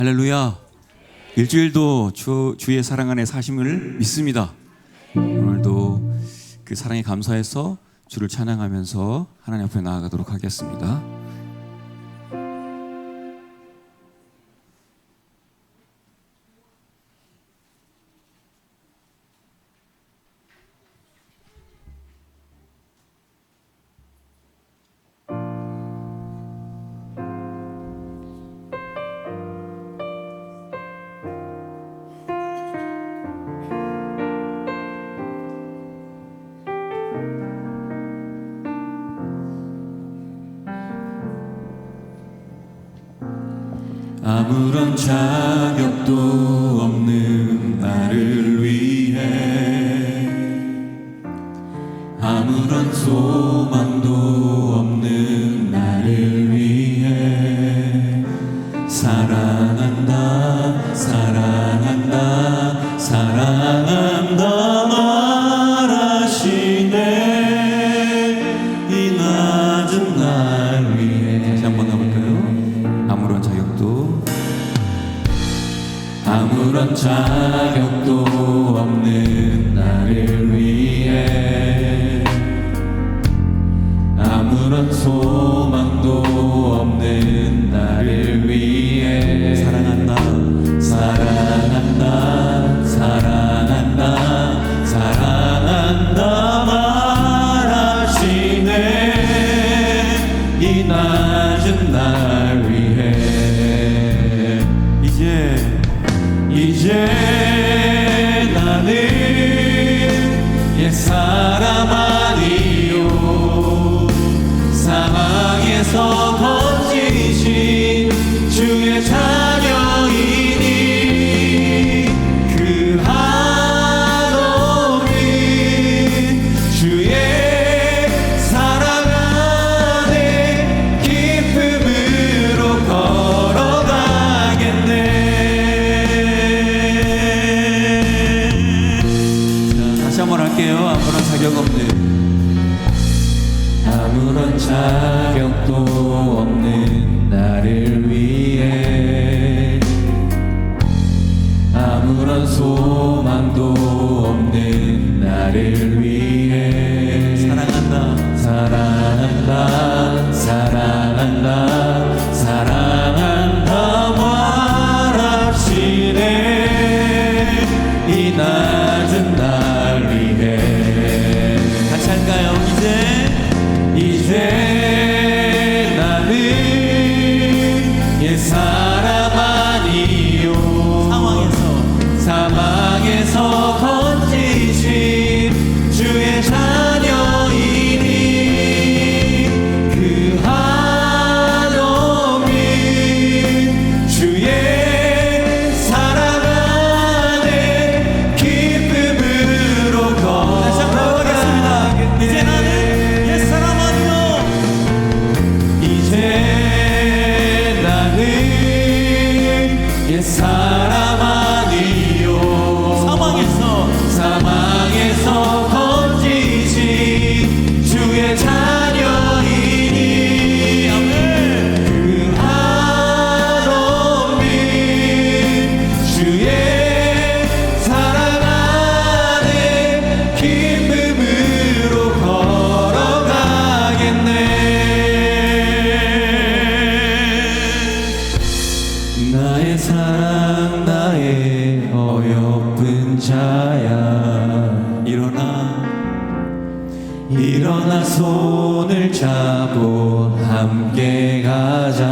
할렐루야. 일주일도 주의 사랑 안에 사심을 믿습니다. 오늘도 그 사랑에 감사해서 주를 찬양하면서 하나님 앞에 나아가도록 하겠습니다. 아무런 자격도 없는 나를 위해, 아무런 소망도 없는 나를 위해 사랑한다 사랑한다 사랑한다 말하시네. 이 낮은 날 위해. 다시 한번 가볼까요? 아무런 자격도 없는 나를 위해, 아무런 소망도 없는 나를 위해 사랑한다 사랑한다 사랑한다 사랑한다 말하시네. 이 낮은 날 위해 이제 나는 옛사람 아니요, 사망에서 건지신 주의 자녀이니, 그 한없는 주의 사랑 안에 기쁨으로 걸어가겠네. 한번 할게요. 아무런 자격 없는, 아무런 자격도 없는 나를 위해, 아무런 소망도 없는 나를 위해 사랑한다 사랑한다 사랑한다 사랑한다 말하시네. 이 낮은 날 같이 할까요? 이제 나는 옛사람 아니요, 사망에서 건지신 주의 자녀이니, 그 한없는 주의 사랑 안에 기쁨으로 걸어가겠습니다. 이제 나는 옛사람 아니요, 이제 나는 옛사람 아니요, 사망에서 건지신 주의 자녀이니, 그 한없는 주의 사랑 안에 기쁨으로 걸어가겠네. 나의 사랑 나의 어여쁜 자야, 일어나 손을 잡고 함께 가자.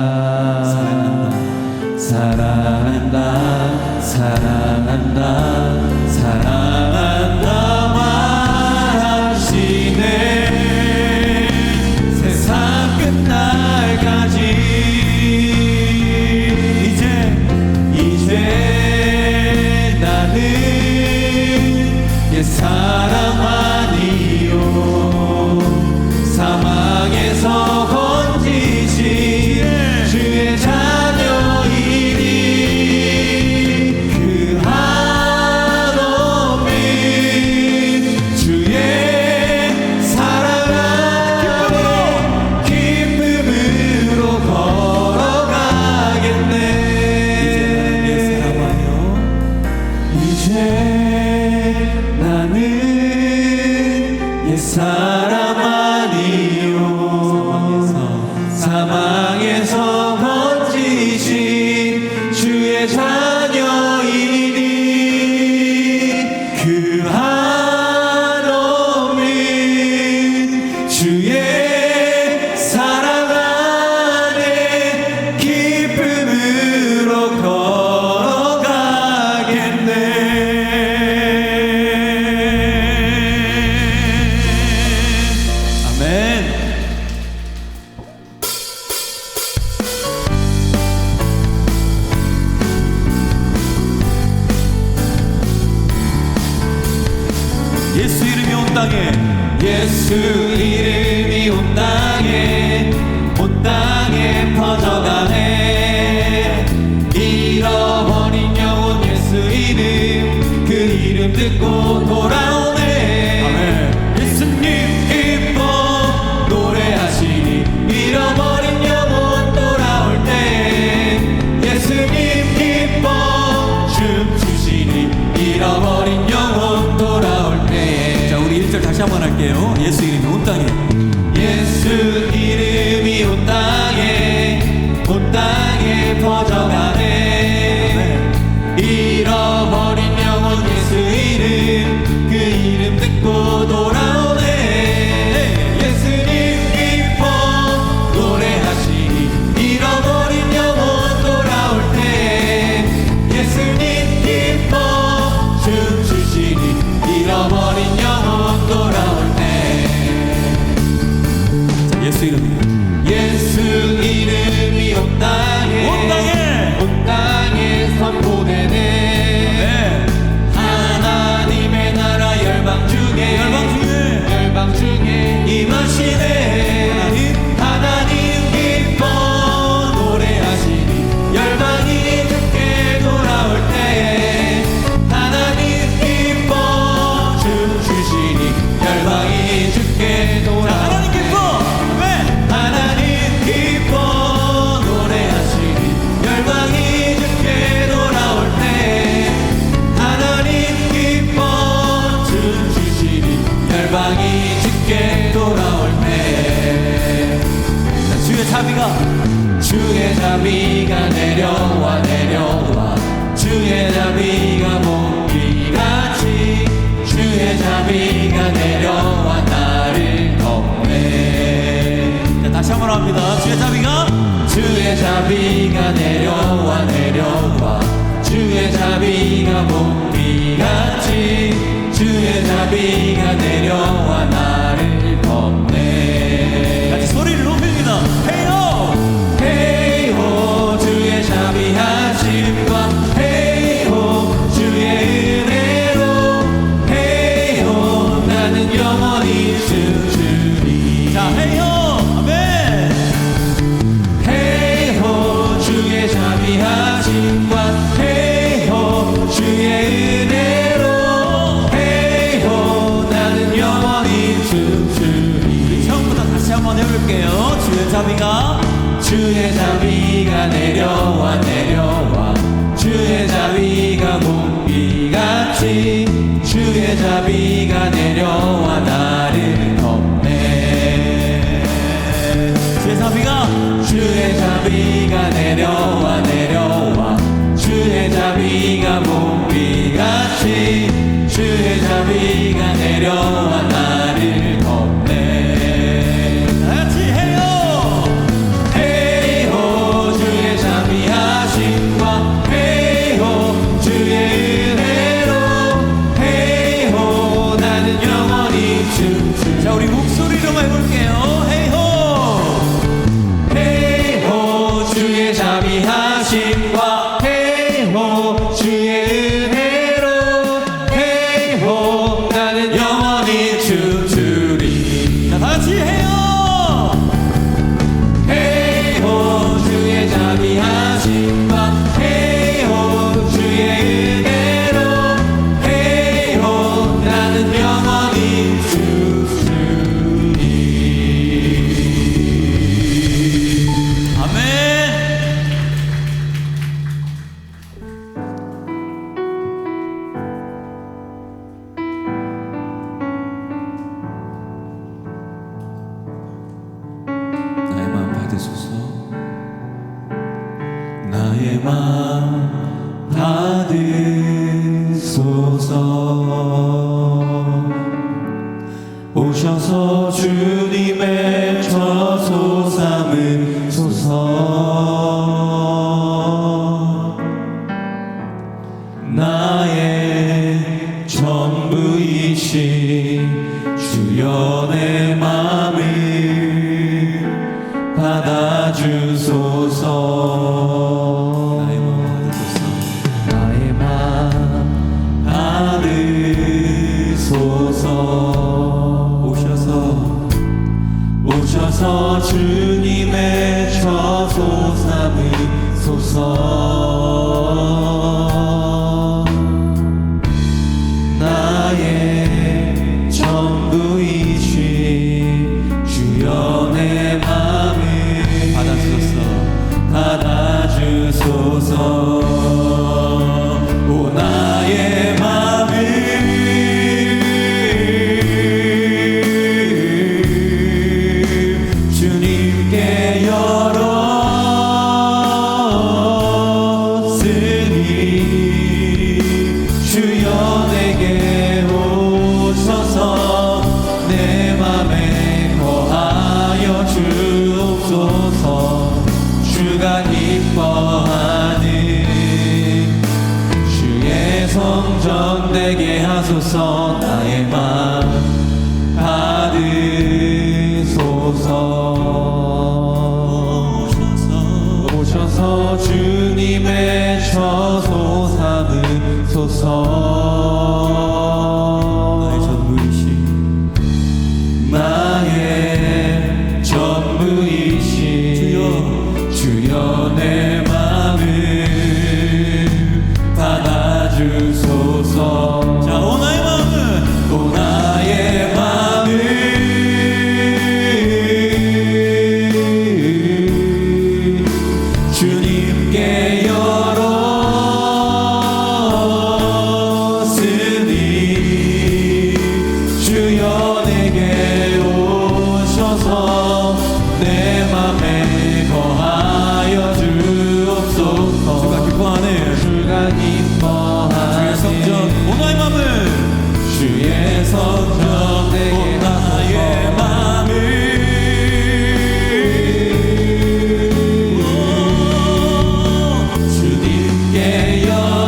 사랑한다 사랑한다 사랑한다 말하시네. 세상 끝날까지 이제 나는 옛사람 아니요, 사망에서 건지신 주의 자녀이니, 그 한없는 예수 이름이 온 땅에 퍼져가네. 잃어버린 영혼 예수 이름, 그 이름 듣고 돌아오네. 아멘. 예수님 기뻐 노래하시니 잃어버린 영혼 돌아올 때. 예수님 기뻐 춤추시니 잃어버린 영혼 돌아올 때. 자, 우리 1절 다시 한번 할게요. 예수 이름이 온 땅에, 예수 이름이 온 땅에 퍼져가네. 잃어버린 영혼 예수 이름, 그 이름 듣고 돌아오네. 예수님 기뻐 노래하시니 잃어버린 영혼 돌아올 때. 예수님 기뻐 춤추시니 잃어버린 영혼 돌아올 때. 자, 예수 이름, 예수 이름이 온 땅에 선포되네. 하나님의 나라 열방 중에 임하시네. 하나님 기뻐 노래하시니 열방이 주께 돌아올 때. 하나님 기뻐 춤추시니 열방이 주께 돌아올 때. 하나님 기뻐, 왜? 하나님 기뻐 노래하시니 열방이 주께 돌아올 때. 하나님 기뻐 춤추시니 열방이 주께 돌아올 때. 주의 자비가 내려와 주의 자비가 몽비같이 주의 자비가 내려와 나를 덮네. 자, 다시 한번 합니다. 주의 자비가 내려와 주의 자비가 몽비같이 주의 자비가 내려와 나를 덮네. 같이 소리를 높입니다. 헤이호 헤이호 주의 자비하심과 헤이호 주의 은혜로 헤이호 나는 영원히 춤추리. 자, 헤이호 아멘. 헤이호 주의 자비하심과 헤이호 주의 은혜로 헤이호 나는 영원히 춤추리. 처음부터 다시 한번 해볼게요. 주의 자비가 내려와 주의 자비가 몽비같이 주의 자비가 내려와 나를 덮네. 주의 자비가 내려와 주의 자비가 몽비같이 주의 자비가 내려와 나를 덮네. 다같이 해요. 헤이호 주의 자비하심과 헤이호 주의 은혜로 헤이호 나는 영원히 춤추리. 자, 우리 목소리로만 해볼게요. 헤이호 헤이호 주의 자비하심과 헤이호 주의 은혜로 헤이호 나는 영원히 춤추리. 자, 다같이 해요. 헤이호 주의 자비하심과 헤이호 주의 은혜로 헤이호 나는 영원히 춤추리. 아멘. 나의 마음 받으소서. 나의 마음 받으소서. 오셔서 주님의 저소 삼으소서. 나의 전부이신 주여 내 맘을 받아주소서. 나의 마음 받으소서. 나의 마음 받으소서. 오셔서 오셔서 주님의 처소 삼으소서. 나의 전부이신 주여 내 맘을 받아주소서. 오 나의 맘을 주님께 열었으니 주여 내게 오셔서 내 맘에 거하여 주옵소서. 주가 기뻐하는 주의 성전 되게 하소서. 나의 맘 받으소서. 오셔서 주님의 처소 삼으소서. 나의 전부이신 주여 내 맘을 받아주소서. 자, 오 나의 맘을, 오 나의 맘을 주님께 열었으니 주여 내게 오셔서 내 맘에 거하여 주옵소서. 주가 기뻐하네. 주가 기뻐하네. 주의 성전 오 나의 맘을 주의 성전 내게 나의 맘을 주님께 열었으니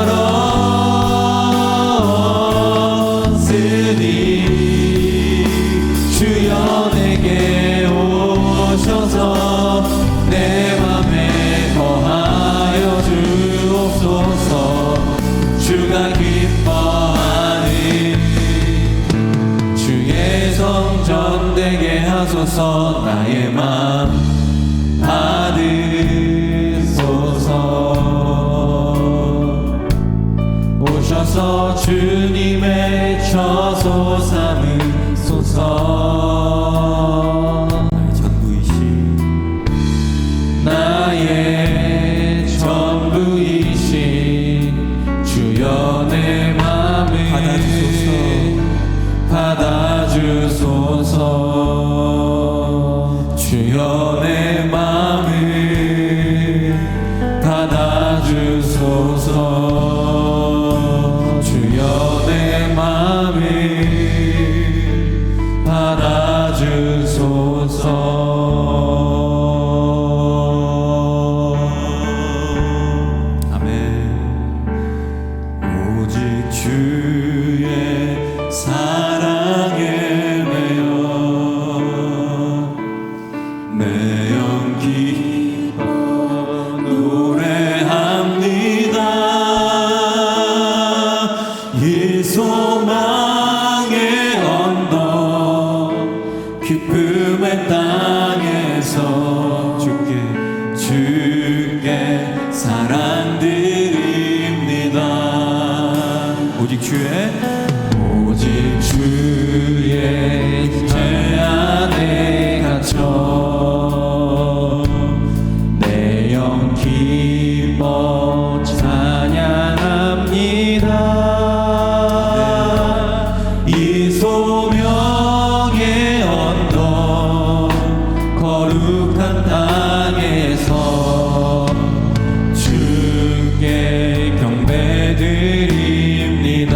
주여 내게 오셔서 내 맘에 거하여 주옵소서. 주가 기뻐하는 주의 성전 되게 하소서. 나의 맘 받으소서. 오셔서 주님의 처소 삼으소서. 나의 전부이신 주여 내 맘을 받아주소서. 주여 내 맘을 받아주소서. 주여 내 맘을 받아주소서. 아멘. 오직 주의 사랑에 내 영 기뻐 노래합니다. 이 소망의 언덕 기쁨의 땅에서 주께 사랑 드립니다. 오직 주의 제 안에 갇혀 내 영 기뻐 찬양합니다. 이 소명의 언덕 거룩한 땅에서 주께 경배드립니다.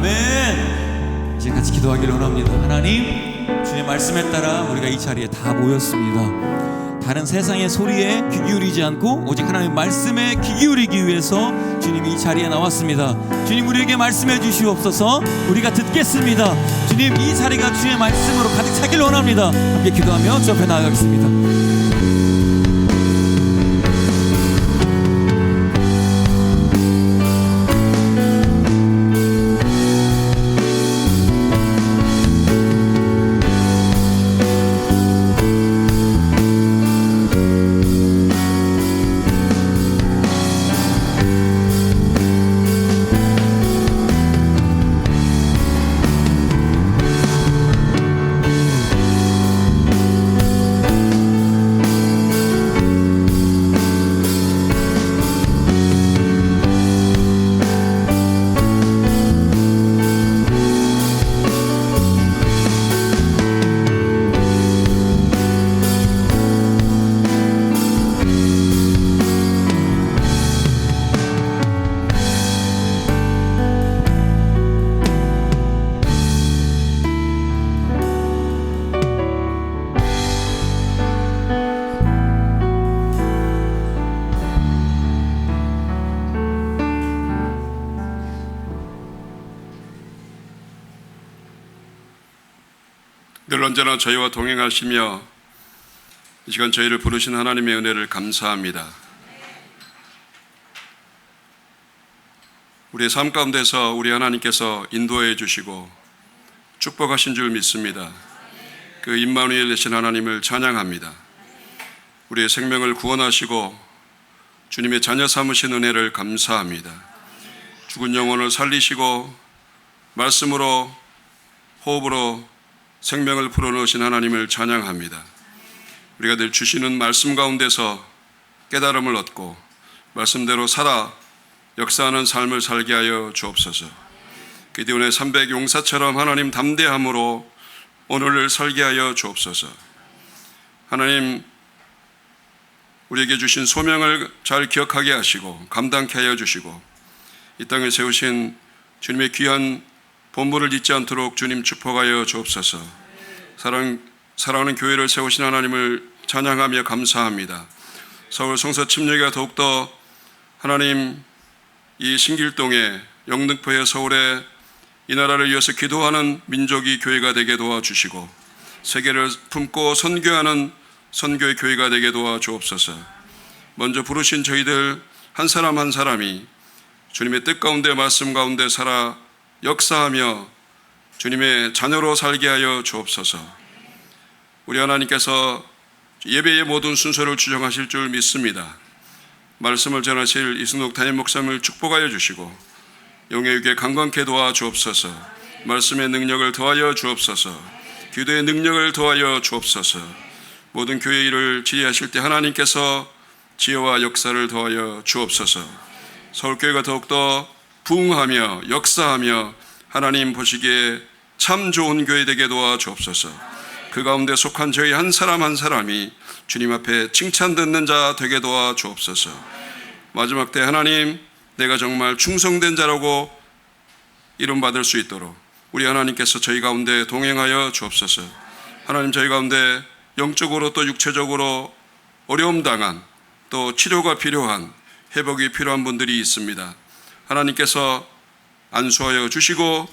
아멘. 이제 같이 기도하기를 원합니다. 하나님, 주의 말씀에 따라 우리가 이 자리에 다 모였습니다. 다른 세상의 소리에 귀 기울이지 않고 오직 하나님의 말씀에 귀 기울이기 위해서 주님이 이 자리에 나왔습니다. 주님, 우리에게 말씀해 주시옵소서. 우리가 듣겠습니다. 주님, 이 자리가 주의 말씀으로 가득 차기를 원합니다. 함께 기도하며 주 앞에 나아가겠습니다. 늘 언제나 저희와 동행하시며 이 시간 저희를 부르신 하나님의 은혜를 감사합니다. 우리의 삶 가운데서 우리 하나님께서 인도해 주시고 축복하신 줄 믿습니다. 그 임마누엘 되신 하나님을 찬양합니다. 우리의 생명을 구원하시고 주님의 자녀 삼으신 은혜를 감사합니다. 죽은 영혼을 살리시고 말씀으로 호흡으로 생명을 불어넣으신 하나님을 찬양합니다. 우리가 늘 주시는 말씀 가운데서 깨달음을 얻고 말씀대로 살아 역사하는 삶을 살게 하여 주옵소서. 기드온의 300 용사처럼 하나님 담대함으로 오늘을 살게 하여 주옵소서. 하나님, 우리에게 주신 소명을 잘 기억하게 하시고 감당케 하여 주시고 이 땅에 세우신 주님의 귀한 본분을 잊지 않도록 주님 축복하여 주옵소서. 사랑하는 교회를 세우신 하나님을 찬양하며 감사합니다. 서울 성서 침례가 더욱더 하나님 이 신길동에 영등포에 서울에 이 나라를 위해서 기도하는 민족이 교회가 되게 도와주시고 세계를 품고 선교하는 선교의 교회가 되게 도와주옵소서. 먼저 부르신 저희들 한 사람 한 사람이 주님의 뜻 가운데 말씀 가운데 살아 역사하며 주님의 자녀로 살게 하여 주옵소서. 우리 하나님께서 예배의 모든 순서를 주정하실 줄 믿습니다. 말씀을 전하실 이승록 담임 목사님을 축복하여 주시고 영의 육에 강건케 도와 주옵소서. 말씀의 능력을 더하여 주옵소서. 기도의 능력을 더하여 주옵소서. 모든 교회 일을 지휘하실 때 하나님께서 지혜와 역사를 더하여 주옵소서. 서울교회가 더욱더 부흥하며 역사하며 하나님 보시기에 참 좋은 교회 되게 도와 주옵소서. 그 가운데 속한 저희 한 사람 한 사람이 주님 앞에 칭찬 듣는 자 되게 도와 주옵소서. 마지막 때 하나님, 내가 정말 충성된 자라고 이름받을 수 있도록 우리 하나님께서 저희 가운데 동행하여 주옵소서. 하나님, 저희 가운데 영적으로 또 육체적으로 어려움 당한 또 치료가 필요한 회복이 필요한 분들이 있습니다. 하나님께서 안수하여 주시고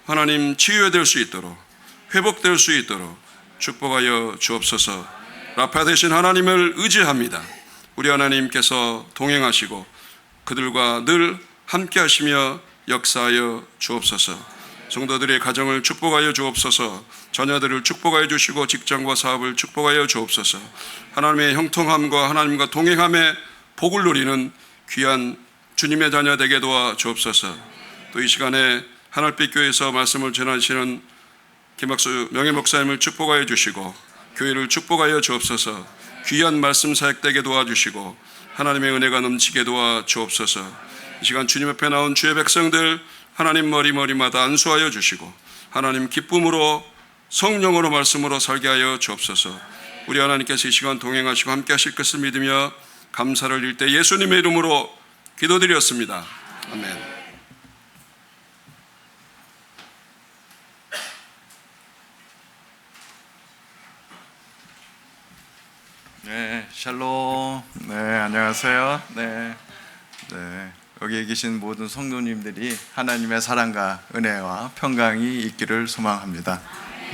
하나님 치유될 수 있도록 회복될 수 있도록 축복하여 주옵소서. 라파 되신 하나님을 의지합니다. 우리 하나님께서 동행하시고 그들과 늘 함께 하시며 역사하여 주옵소서. 성도들의 가정을 축복하여 주옵소서. 자녀들을 축복하여 주시고 직장과 사업을 축복하여 주옵소서. 하나님의 형통함과 하나님과 동행함에 복을 누리는 귀한 주님의 자녀 되게 도와 주옵소서. 또 이 시간에 하늘빛 교회에서 말씀을 전하시는 김학수 명예 목사님을 축복하여 주시고 교회를 축복하여 주옵소서. 귀한 말씀 사역되게 도와주시고 하나님의 은혜가 넘치게 도와 주옵소서. 이 시간 주님 앞에 나온 주의 백성들 하나님 머리마다 안수하여 주시고 하나님 기쁨으로 성령으로 말씀으로 살게 하여 주옵소서. 우리 하나님께서 이 시간 동행하시고 함께 하실 것을 믿으며 감사를 드릴 때 예수님의 이름으로 기도드렸습니다. 아멘. 샬롬. 네, 안녕하세요. 네, 여기 계신 모든 성도님들이 하나님의 사랑과 은혜와 평강이 있기를 소망합니다.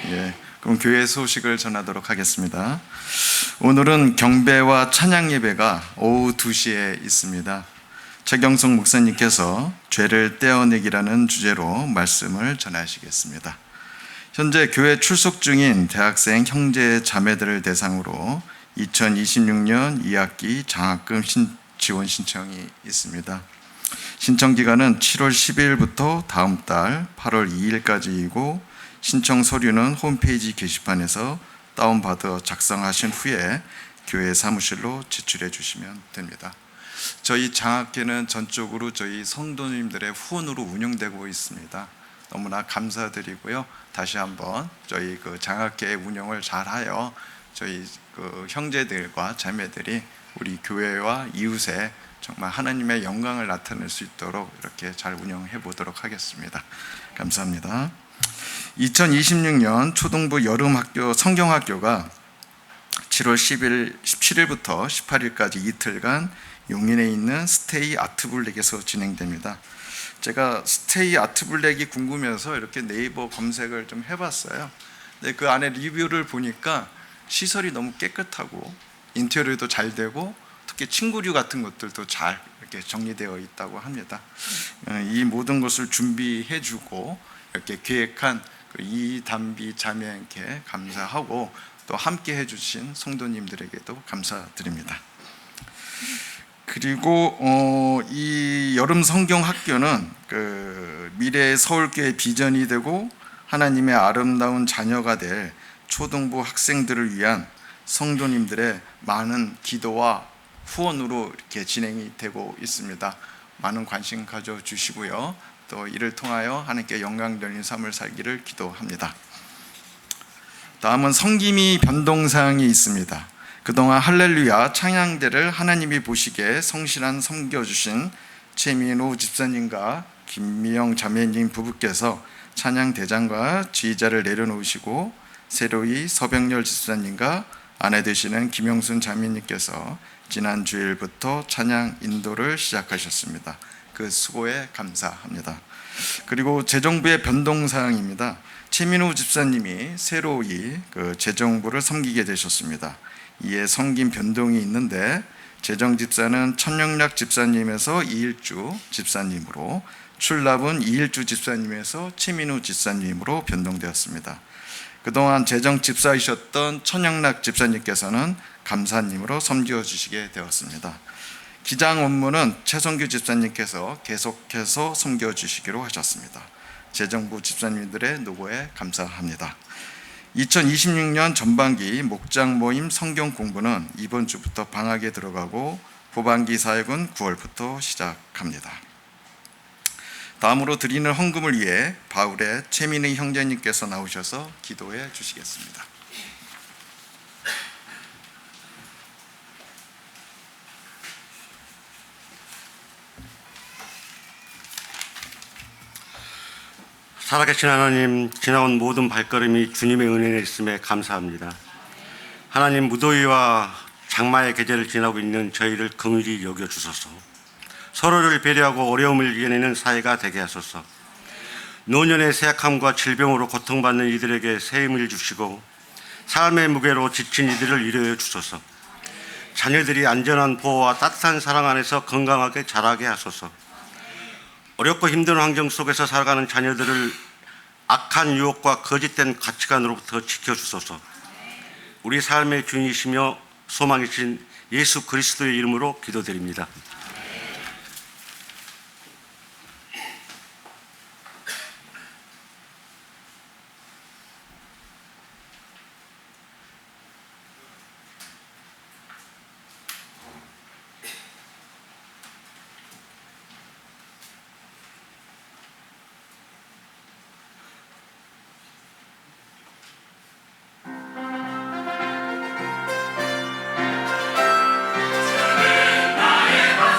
예, 그럼 교회 소식을 전하도록 하겠습니다. 오늘은 경배와 찬양 예배가 오후 2시에 있습니다. 최경성 목사님께서 죄를 떼어내기라는 주제로 말씀을 전하시겠습니다. 현재 교회 출석 중인 대학생 형제 자매들을 대상으로 2026년 2학기 장학금 지원 신청이 있습니다. 신청 기간은 7월 12일부터 다음 달 8월 2일까지이고 신청 서류는 홈페이지 게시판에서 다운받아 작성하신 후에 교회 사무실로 제출해 주시면 됩니다. 저희 장학회는 전적으로 저희 성도님들의 후원으로 운영되고 있습니다. 너무나 감사드리고요. 다시 한번 저희 그 장학회 운영을 잘하여 저희 그 형제들과 자매들이 우리 교회와 이웃에 정말 하나님의 영광을 나타낼 수 있도록 이렇게 잘 운영해 보도록 하겠습니다. 감사합니다. 2026년 초등부 여름학교 성경학교가 7월 17일부터 18일까지 이틀간 용인에 있는 스테이 아트블랙에서 진행됩니다. 제가 스테이 아트블랙이 궁금해서 이렇게 네이버 검색을 좀 해봤어요. 근데 그 안에 리뷰를 보니까 시설이 너무 깨끗하고 인테리어도 잘 되고 특히 침구류 같은 것들도 잘 이렇게 정리되어 있다고 합니다. 이 모든 것을 준비해주고 이렇게 계획한 이담비 자매에게 감사하고 또 함께 해주신 성도님들에게도 감사드립니다. 그리고 이 여름 성경 학교는 그 미래의 서울교회 비전이 되고 하나님의 아름다운 자녀가 될 초등부 학생들을 위한 성도님들의 많은 기도와 후원으로 이렇게 진행이 되고 있습니다. 많은 관심 가져주시고요. 또 이를 통하여 하나님께 영광 돌리는 삶을 살기를 기도합니다. 다음은 성김이 변동사항이 있습니다. 그동안 할렐루야 찬양대를 하나님이 보시기에 성실한 섬겨주신 최민호 집사님과 김미영 자매님 부부께서 찬양대장과 지휘자를 내려놓으시고 새로이 서병열 집사님과 아내 되시는 김영순 자매님께서 지난 주일부터 찬양 인도를 시작하셨습니다. 그 수고에 감사합니다. 그리고 재정부의 변동사항입니다. 최민호 집사님이 새로이 그 재정부를 섬기게 되셨습니다. 이에 섬김 변동이 있는데 재정집사는 천영락 집사님에서 이일주 집사님으로, 출납은 이일주 집사님에서 최민우 집사님으로 변동되었습니다. 그동안 재정집사이셨던 천영락 집사님께서는 감사님으로 섬겨 주시게 되었습니다. 기장 업무는 최성규 집사님께서 계속해서 섬겨 주시기로 하셨습니다. 재정부 집사님들의 노고에 감사합니다. 2026년 전반기 목장 모임 성경 공부는 이번 주부터 방학에 들어가고 후반기 사역은 9월부터 시작합니다. 다음으로 드리는 헌금을 위해 바울의 최민희 형제님께서 나오셔서 기도해 주시겠습니다. 살아계신 하나님, 지나온 모든 발걸음이 주님의 은혜에 있음에 감사합니다. 하나님, 무더위와 장마의 계절을 지나고 있는 저희를 긍휼히 여겨주소서. 서로를 배려하고 어려움을 이겨내는 사회가 되게 하소서. 노년의 쇠약함과 질병으로 고통받는 이들에게 새 힘을 주시고 삶의 무게로 지친 이들을 위로해 주소서. 자녀들이 안전한 보호와 따뜻한 사랑 안에서 건강하게 자라게 하소서. 어렵고 힘든 환경 속에서 살아가는 자녀들을 악한 유혹과 거짓된 가치관으로부터 지켜주소서. 우리 삶의 주인이시며 소망이신 예수 그리스도의 이름으로 기도드립니다. 나의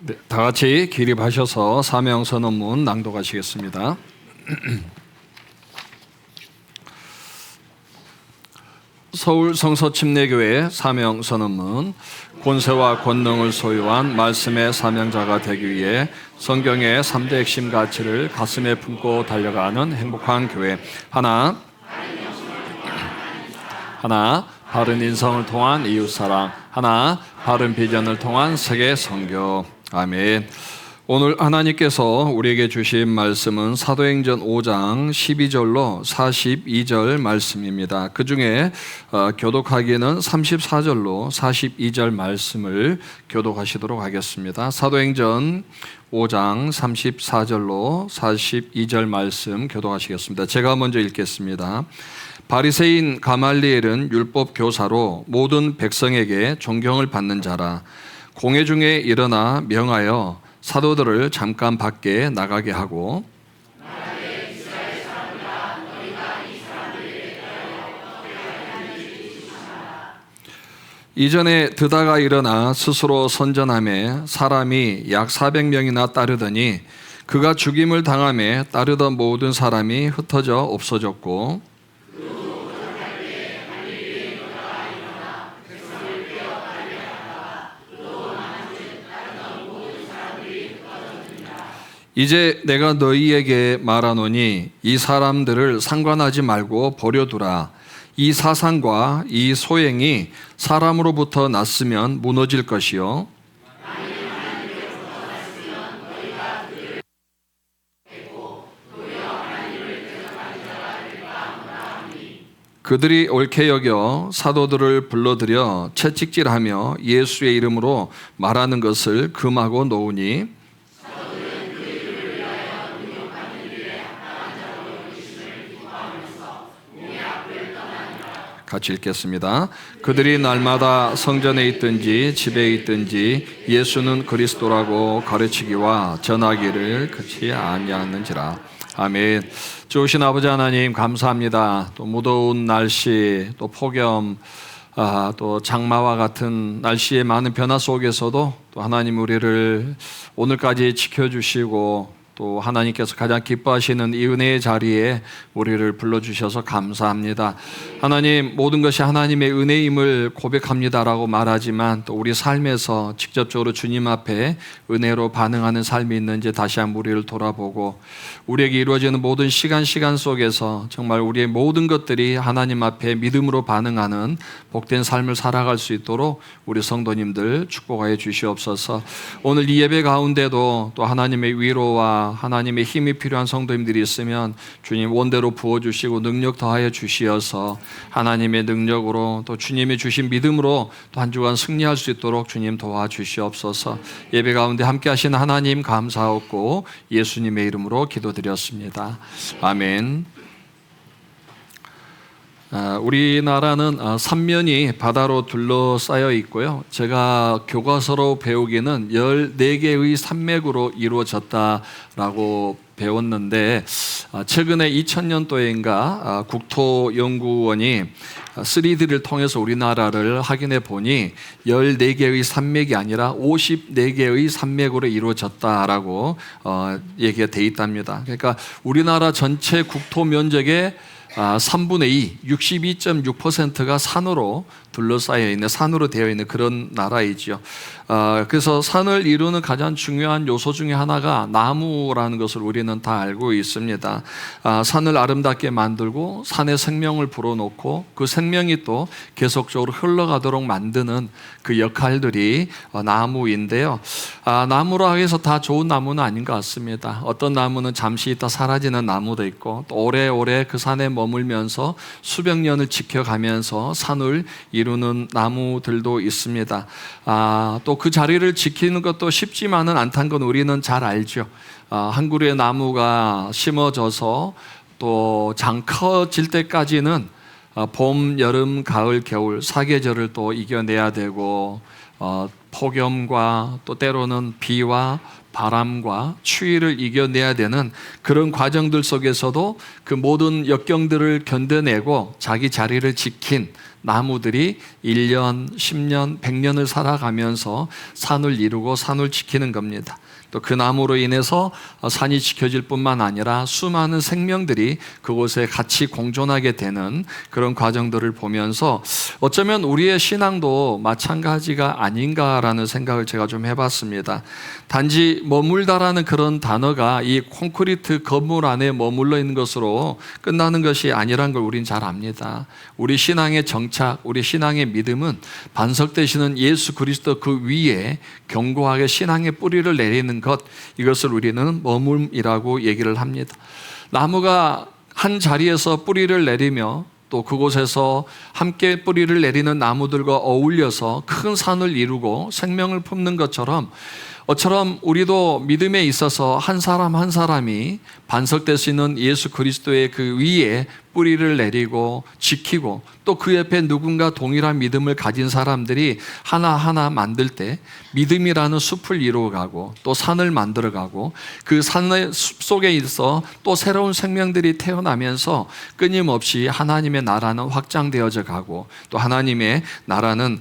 네, 다 같이 기립하셔서 사명 선언문 낭독하시겠습니다. 서울 성서침례교회 사명 선언문. 권세와 권능을 소유한 말씀의 사명자가 되기 위해 성경의 3대 핵심 가치를 가슴에 품고 달려가는 행복한 교회. 하나, 바른 인성을 통한 이웃사랑. 하나, 바른 비전을 통한 세계 선교. 아멘. 오늘 하나님께서 우리에게 주신 말씀은 사도행전 5장 12절로 42절 말씀입니다. 그 중에 교독하기는 34절로 42절 말씀을 교독하시도록 하겠습니다. 사도행전 5장 34절로 42절 말씀 교독하시겠습니다. 제가 먼저 읽겠습니다. 바리새인 가말리엘은 율법 교사로 모든 백성에게 존경을 받는 자라. 공회 중에 일어나 명하여 사도들을 잠깐 밖에 나가게 하고 이전에 드다가 일어나 스스로 선전하며 사람이 약 400명이나 따르더니 그가 죽임을 당하며 따르던 모든 사람이 흩어져 없어졌고 이제 내가 너희에게 말하노니 이 사람들을 상관하지 말고 버려두라. 이 사상과 이 소행이 사람으로부터 났으면 무너질 것이요 그들이 옳게 여겨 사도들을 불러들여 채찍질하며 예수의 이름으로 말하는 것을 금하고 놓으니 같이 읽겠습니다. 그들이 날마다 성전에 있든지 집에 있든지 예수는 그리스도라고 가르치기와 전하기를 그치 아니하는지라. 아멘. 좋으신 아버지 하나님 감사합니다. 또 무더운 날씨, 또 폭염, 또 장마와 같은 날씨의 많은 변화 속에서도 또 하나님 우리를 오늘까지 지켜주시고 또 하나님께서 가장 기뻐하시는 이 은혜의 자리에 우리를 불러주셔서 감사합니다. 하나님, 모든 것이 하나님의 은혜임을 고백합니다라고 말하지만 또 우리 삶에서 직접적으로 주님 앞에 은혜로 반응하는 삶이 있는지 다시 한번 우리를 돌아보고 우리에게 이루어지는 모든 시간 속에서 정말 우리의 모든 것들이 하나님 앞에 믿음으로 반응하는 복된 삶을 살아갈 수 있도록 우리 성도님들 축복하여 주시옵소서. 오늘 이 예배 가운데도 또 하나님의 위로와 하나님의 힘이 필요한 성도님들이 있으면 주님 원대로 부어주시고 능력 더하여 주시어서 하나님의 능력으로 또 주님이 주신 믿음으로 또 한 주간 승리할 수 있도록 주님 도와주시옵소서. 예배 가운데 함께 하신 하나님 감사하고 예수님의 이름으로 기도드렸습니다. 아멘. 우리나라는 삼면이 바다로 둘러싸여 있고요. 제가 교과서로 배우기는 14개의 산맥으로 이루어졌다라고 배웠는데 최근에 2000년도인가 국토연구원이 3D를 통해서 우리나라를 확인해 보니 14개의 산맥이 아니라 54개의 산맥으로 이루어졌다라고 얘기가 돼 있답니다. 그러니까 우리나라 전체 국토 면적의 3분의 2, 62.6%가 산으로 둘러싸여 있는, 산으로 되어 있는 그런 나라이죠. 그래서 산을 이루는 가장 중요한 요소 중에 하나가 나무라는 것을 우리는 다 알고 있습니다. 산을 아름답게 만들고 산에 생명을 불어넣고 그 생명이 또 계속적으로 흘러가도록 만드는 그 역할들이 나무인데요. 나무라 해서 다 좋은 나무는 아닌 것 같습니다. 어떤 나무는 잠시 있다 사라지는 나무도 있고 또 오래오래 그 산에 머물면서 수백 년을 지켜가면서 산을 이루는 나무들도 있습니다. 또 그 자리를 지키는 것도 쉽지만은 않다는 건 우리는 잘 알죠. 한 그루의 나무가 심어져서 또 장 커질 때까지는 봄, 여름, 가을, 겨울 사계절을 또 이겨내야 되고 폭염과 또 때로는 비와 바람과 추위를 이겨내야 되는 그런 과정들 속에서도 그 모든 역경들을 견뎌내고 자기 자리를 지킨 나무들이 1년, 10년, 100년을 살아가면서 산을 이루고 산을 지키는 겁니다. 또 그 나무로 인해서 산이 지켜질 뿐만 아니라 수많은 생명들이 그곳에 같이 공존하게 되는 그런 과정들을 보면서 어쩌면 우리의 신앙도 마찬가지가 아닌가라는 생각을 제가 좀 해봤습니다. 단지 머물다라는 그런 단어가 이 콘크리트 건물 안에 머물러 있는 것으로 끝나는 것이 아니란 걸 우린 잘 압니다. 우리 신앙의 정착, 우리 신앙의 믿음은 반석되시는 예수 그리스도 그 위에 견고하게 신앙의 뿌리를 내리는 것, 이것을 우리는 머물이라고 얘기를 합니다. 나무가 한 자리에서 뿌리를 내리며 또 그곳에서 함께 뿌리를 내리는 나무들과 어울려서 큰 산을 이루고 생명을 품는 것처럼 우리도 믿음에 있어서 한 사람 한 사람이 반석되시는 예수 그리스도의 그 위에 뿌리를 내리고 지키고 또 그 옆에 누군가 동일한 믿음을 가진 사람들이 하나하나 만들 때 믿음이라는 숲을 이루어가고 또 산을 만들어가고 그 산의 숲 속에 있어 또 새로운 생명들이 태어나면서 끊임없이 하나님의 나라는 확장되어져 가고 또 하나님의 나라는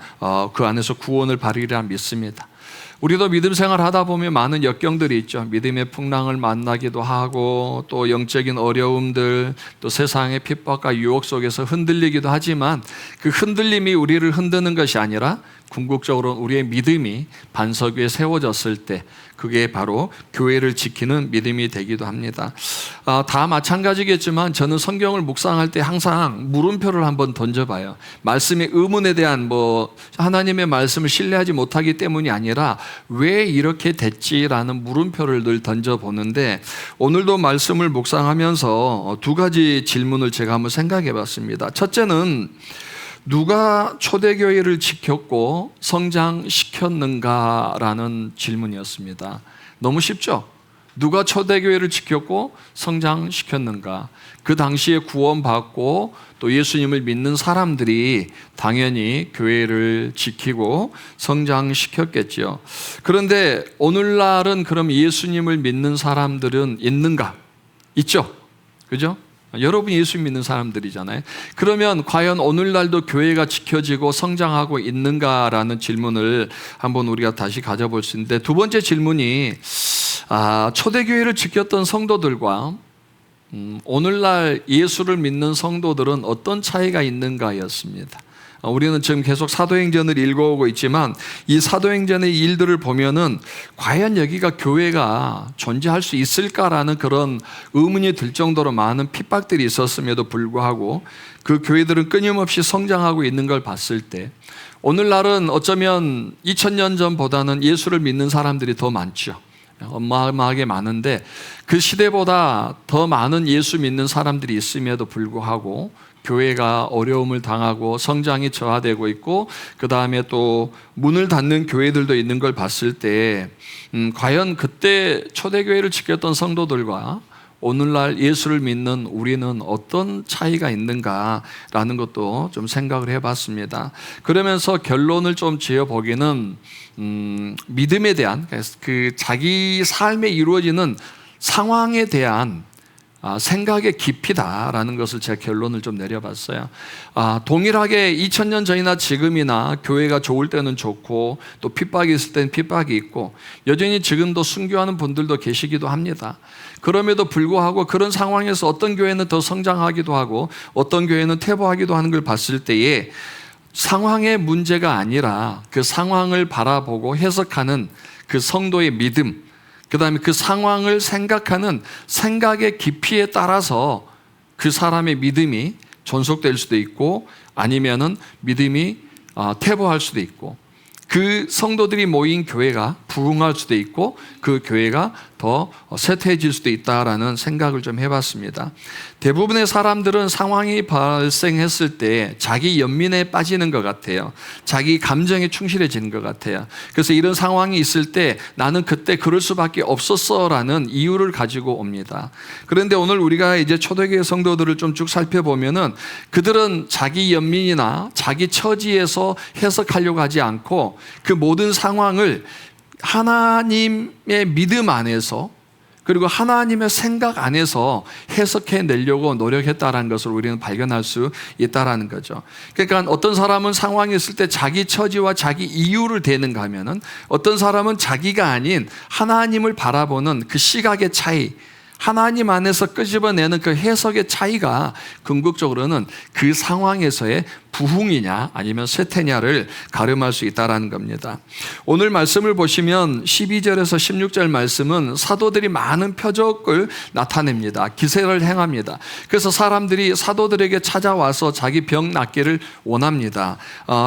그 안에서 구원을 발휘하리라 믿습니다. 우리도 믿음 생활 하다 보면 많은 역경들이 있죠. 믿음의 풍랑을 만나기도 하고 또 영적인 어려움들, 또 세상의 핍박과 유혹 속에서 흔들리기도 하지만 그 흔들림이 우리를 흔드는 것이 아니라 궁극적으로 우리의 믿음이 반석 위에 세워졌을 때 그게 바로 교회를 지키는 믿음이 되기도 합니다. 다 마찬가지겠지만 저는 성경을 묵상할 때 항상 물음표를 한번 던져봐요. 말씀의 의문에 대한 하나님의 말씀을 신뢰하지 못하기 때문이 아니라 왜 이렇게 됐지라는 물음표를 늘 던져보는데 오늘도 말씀을 묵상하면서 두 가지 질문을 제가 한번 생각해 봤습니다. 첫째는 누가 초대교회를 지켰고 성장시켰는가라는 질문이었습니다. 너무 쉽죠? 누가 초대교회를 지켰고 성장시켰는가? 그 당시에 구원받고 또 예수님을 믿는 사람들이 당연히 교회를 지키고 성장시켰겠죠. 그런데 오늘날은 그럼 예수님을 믿는 사람들은 있는가? 있죠? 그죠? 여러분이 예수 믿는 사람들이잖아요. 그러면 과연 오늘날도 교회가 지켜지고 성장하고 있는가라는 질문을 한번 우리가 다시 가져볼 수 있는데 두 번째 질문이 초대교회를 지켰던 성도들과 오늘날 예수를 믿는 성도들은 어떤 차이가 있는가였습니다. 우리는 지금 계속 사도행전을 읽어오고 있지만 이 사도행전의 일들을 보면은 과연 여기가 교회가 존재할 수 있을까라는 그런 의문이 들 정도로 많은 핍박들이 있었음에도 불구하고 그 교회들은 끊임없이 성장하고 있는 걸 봤을 때 오늘날은 어쩌면 2000년 전보다는 예수를 믿는 사람들이 더 많죠. 어마어마하게 많은데 그 시대보다 더 많은 예수 믿는 사람들이 있음에도 불구하고 교회가 어려움을 당하고 성장이 저하되고 있고 그 다음에 또 문을 닫는 교회들도 있는 걸 봤을 때 과연 그때 초대교회를 지켰던 성도들과 오늘날 예수를 믿는 우리는 어떤 차이가 있는가라는 것도 좀 생각을 해봤습니다. 그러면서 결론을 좀 지어보기는 믿음에 대한 그 자기 삶에 이루어지는 상황에 대한 생각의 깊이다라는 것을 제가 결론을 좀 내려봤어요. 동일하게 2000년 전이나 지금이나 교회가 좋을 때는 좋고 또 핍박이 있을 때는 핍박이 있고 여전히 지금도 순교하는 분들도 계시기도 합니다. 그럼에도 불구하고 그런 상황에서 어떤 교회는 더 성장하기도 하고 어떤 교회는 퇴보하기도 하는 걸 봤을 때에 상황의 문제가 아니라 그 상황을 바라보고 해석하는 그 성도의 믿음, 그 다음에 그 상황을 생각하는 생각의 깊이에 따라서 그 사람의 믿음이 존속될 수도 있고 아니면은 믿음이 퇴보할 수도 있고 그 성도들이 모인 교회가 부흥할 수도 있고 그 교회가 더 쇠퇴해질 수도 있다라는 생각을 좀 해봤습니다. 대부분의 사람들은 상황이 발생했을 때 자기 연민에 빠지는 것 같아요. 자기 감정에 충실해지는 것 같아요. 그래서 이런 상황이 있을 때 나는 그때 그럴 수밖에 없었어라는 이유를 가지고 옵니다. 그런데 오늘 우리가 이제 초대교회 성도들을 좀 쭉 살펴보면은 그들은 자기 연민이나 자기 처지에서 해석하려고 하지 않고 그 모든 상황을 하나님의 믿음 안에서 그리고 하나님의 생각 안에서 해석해내려고 노력했다는 것을 우리는 발견할 수 있다는 거죠. 그러니까 어떤 사람은 상황이 있을 때 자기 처지와 자기 이유를 대는가 하면은 어떤 사람은 자기가 아닌 하나님을 바라보는 그 시각의 차이, 하나님 안에서 끄집어내는 그 해석의 차이가 궁극적으로는 그 상황에서의 부흥이냐 아니면 쇠퇴냐를 가늠할 수 있다는 겁니다. 오늘 말씀을 보시면 12절에서 16절 말씀은 사도들이 많은 표적을 나타냅니다. 기세를 행합니다. 그래서 사람들이 사도들에게 찾아와서 자기 병 낫기를 원합니다.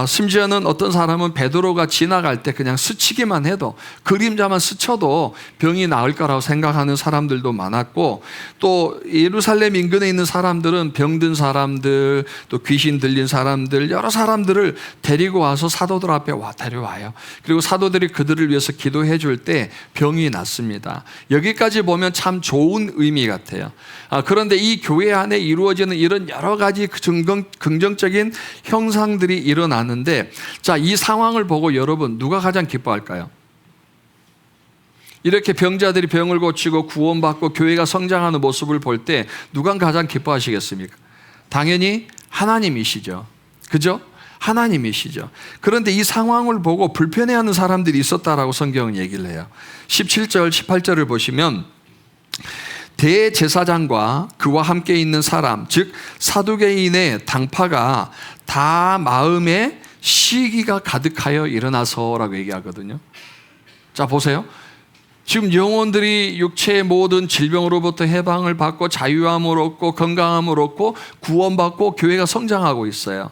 심지어는 어떤 사람은 베드로가 지나갈 때 그냥 스치기만 해도, 그림자만 스쳐도 병이 나을 거라고 생각하는 사람들도 많았고, 또 예루살렘 인근에 있는 사람들은 병든 사람들, 또 귀신 들린 사람들, 여러 사람들을 데리고 와서 사도들 앞에 데려와요. 그리고 사도들이 그들을 위해서 기도해 줄 때 병이 낫습니다. 여기까지 보면 참 좋은 의미 같아요. 그런데 이 교회 안에 이루어지는 이런 여러 가지 긍정적인 형상들이 일어나는데, 자, 이 상황을 보고 여러분 누가 가장 기뻐할까요? 이렇게 병자들이 병을 고치고 구원받고 교회가 성장하는 모습을 볼 때 누가 가장 기뻐하시겠습니까? 당연히 하나님이시죠. 그죠? 하나님이시죠. 그런데 이 상황을 보고 불편해하는 사람들이 있었다라고 성경은 얘기를 해요. 17절, 18절을 보시면 대제사장과 그와 함께 있는 사람, 즉 사두개인의 당파가 다 마음에 시기가 가득하여 일어나서라고 얘기하거든요. 자, 보세요. 지금 영혼들이 육체의 모든 질병으로부터 해방을 받고 자유함을 얻고 건강함을 얻고 구원받고 교회가 성장하고 있어요.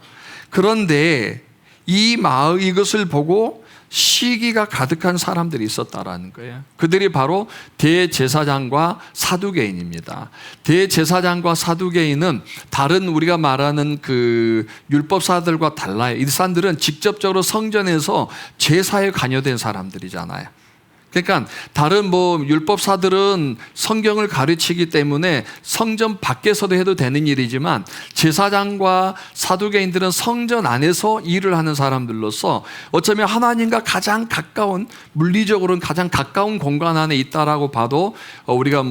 그런데 이것을 보고 시기가 가득한 사람들이 있었다라는 거예요. 그들이 바로 대제사장과 사두개인입니다. 대제사장과 사두개인은 다른 우리가 말하는 그 율법사들과 달라요. 이 사람들은 직접적으로 성전에서 제사에 관여된 사람들이잖아요. 그러니까 다른 율법사들은 성경을 가르치기 때문에 성전 밖에서도 해도 되는 일이지만, 제사장과 사두개인들은 성전 안에서 일을 하는 사람들로서 어쩌면 하나님과 가장 가까운, 물리적으로는 가장 가까운 공간 안에 있다라고 봐도 우리가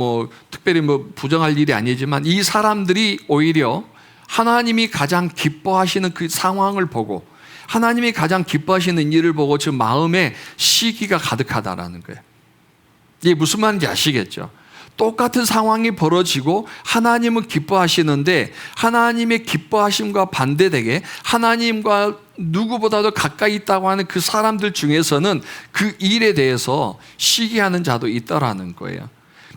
특별히 부정할 일이 아니지만, 이 사람들이 오히려 하나님이 가장 기뻐하시는 그 상황을 보고, 하나님이 가장 기뻐하시는 일을 보고 지금 마음에 시기가 가득하다라는 거예요. 이게 무슨 말인지 아시겠죠? 똑같은 상황이 벌어지고 하나님은 기뻐하시는데, 하나님의 기뻐하심과 반대되게 하나님과 누구보다도 가까이 있다고 하는 그 사람들 중에서는 그 일에 대해서 시기하는 자도 있다라는 거예요.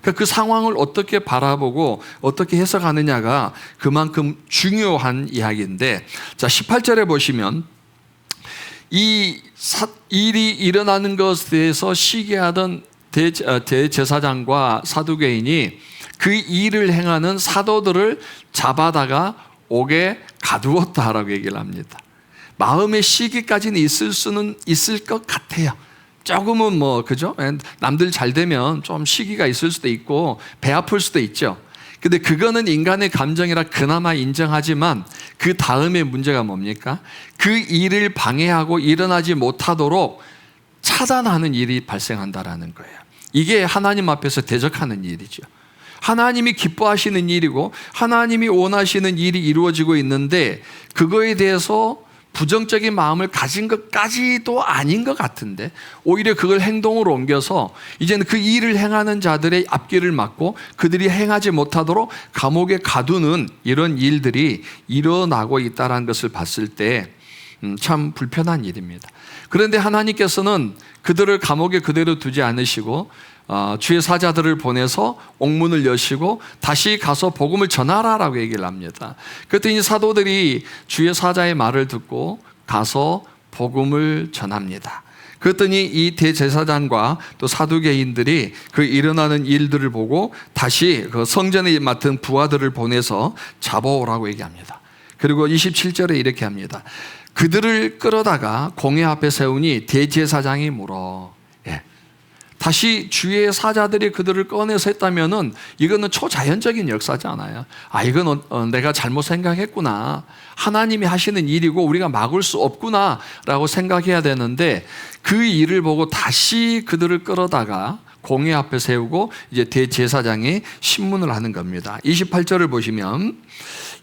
그러니까 그 상황을 어떻게 바라보고 어떻게 해석하느냐가 그만큼 중요한 이야기인데, 자, 18절에 보시면 이 일이 일어나는 것에 대해서 시기하던 대제사장과 사두개인이 그 일을 행하는 사도들을 잡아다가 옥에 가두었다라고 얘기를 합니다. 마음의 시기까지는 있을 수는 있을 것 같아요. 조금은 그죠? 남들 잘 되면 좀 시기가 있을 수도 있고 배 아플 수도 있죠. 근데 그거는 인간의 감정이라 그나마 인정하지만, 그 다음에 문제가 뭡니까? 그 일을 방해하고 일어나지 못하도록 차단하는 일이 발생한다라는 거예요. 이게 하나님 앞에서 대적하는 일이죠. 하나님이 기뻐하시는 일이고 하나님이 원하시는 일이 이루어지고 있는데, 그거에 대해서 부정적인 마음을 가진 것까지도 아닌 것 같은데, 오히려 그걸 행동으로 옮겨서 이제는 그 일을 행하는 자들의 앞길을 막고 그들이 행하지 못하도록 감옥에 가두는 이런 일들이 일어나고 있다는 것을 봤을 때 참 불편한 일입니다. 그런데 하나님께서는 그들을 감옥에 그대로 두지 않으시고 주의 사자들을 보내서 옥문을 여시고 다시 가서 복음을 전하라라고 얘기를 합니다. 그랬더니 사도들이 주의 사자의 말을 듣고 가서 복음을 전합니다. 그랬더니 이 대제사장과 또 사두개인들이 그 일어나는 일들을 보고 다시 그 성전에 맡은 부하들을 보내서 잡아오라고 얘기합니다. 그리고 27절에 이렇게 합니다. 그들을 끌어다가 공회 앞에 세우니 대제사장이 물어. 다시 주의 사자들이 그들을 꺼내서 했다면은 이거는 초자연적인 역사지 않아요. 이건 내가 잘못 생각했구나. 하나님이 하시는 일이고 우리가 막을 수 없구나 라고 생각해야 되는데, 그 일을 보고 다시 그들을 끌어다가 공회 앞에 세우고 이제 대제사장이 신문을 하는 겁니다. 28절을 보시면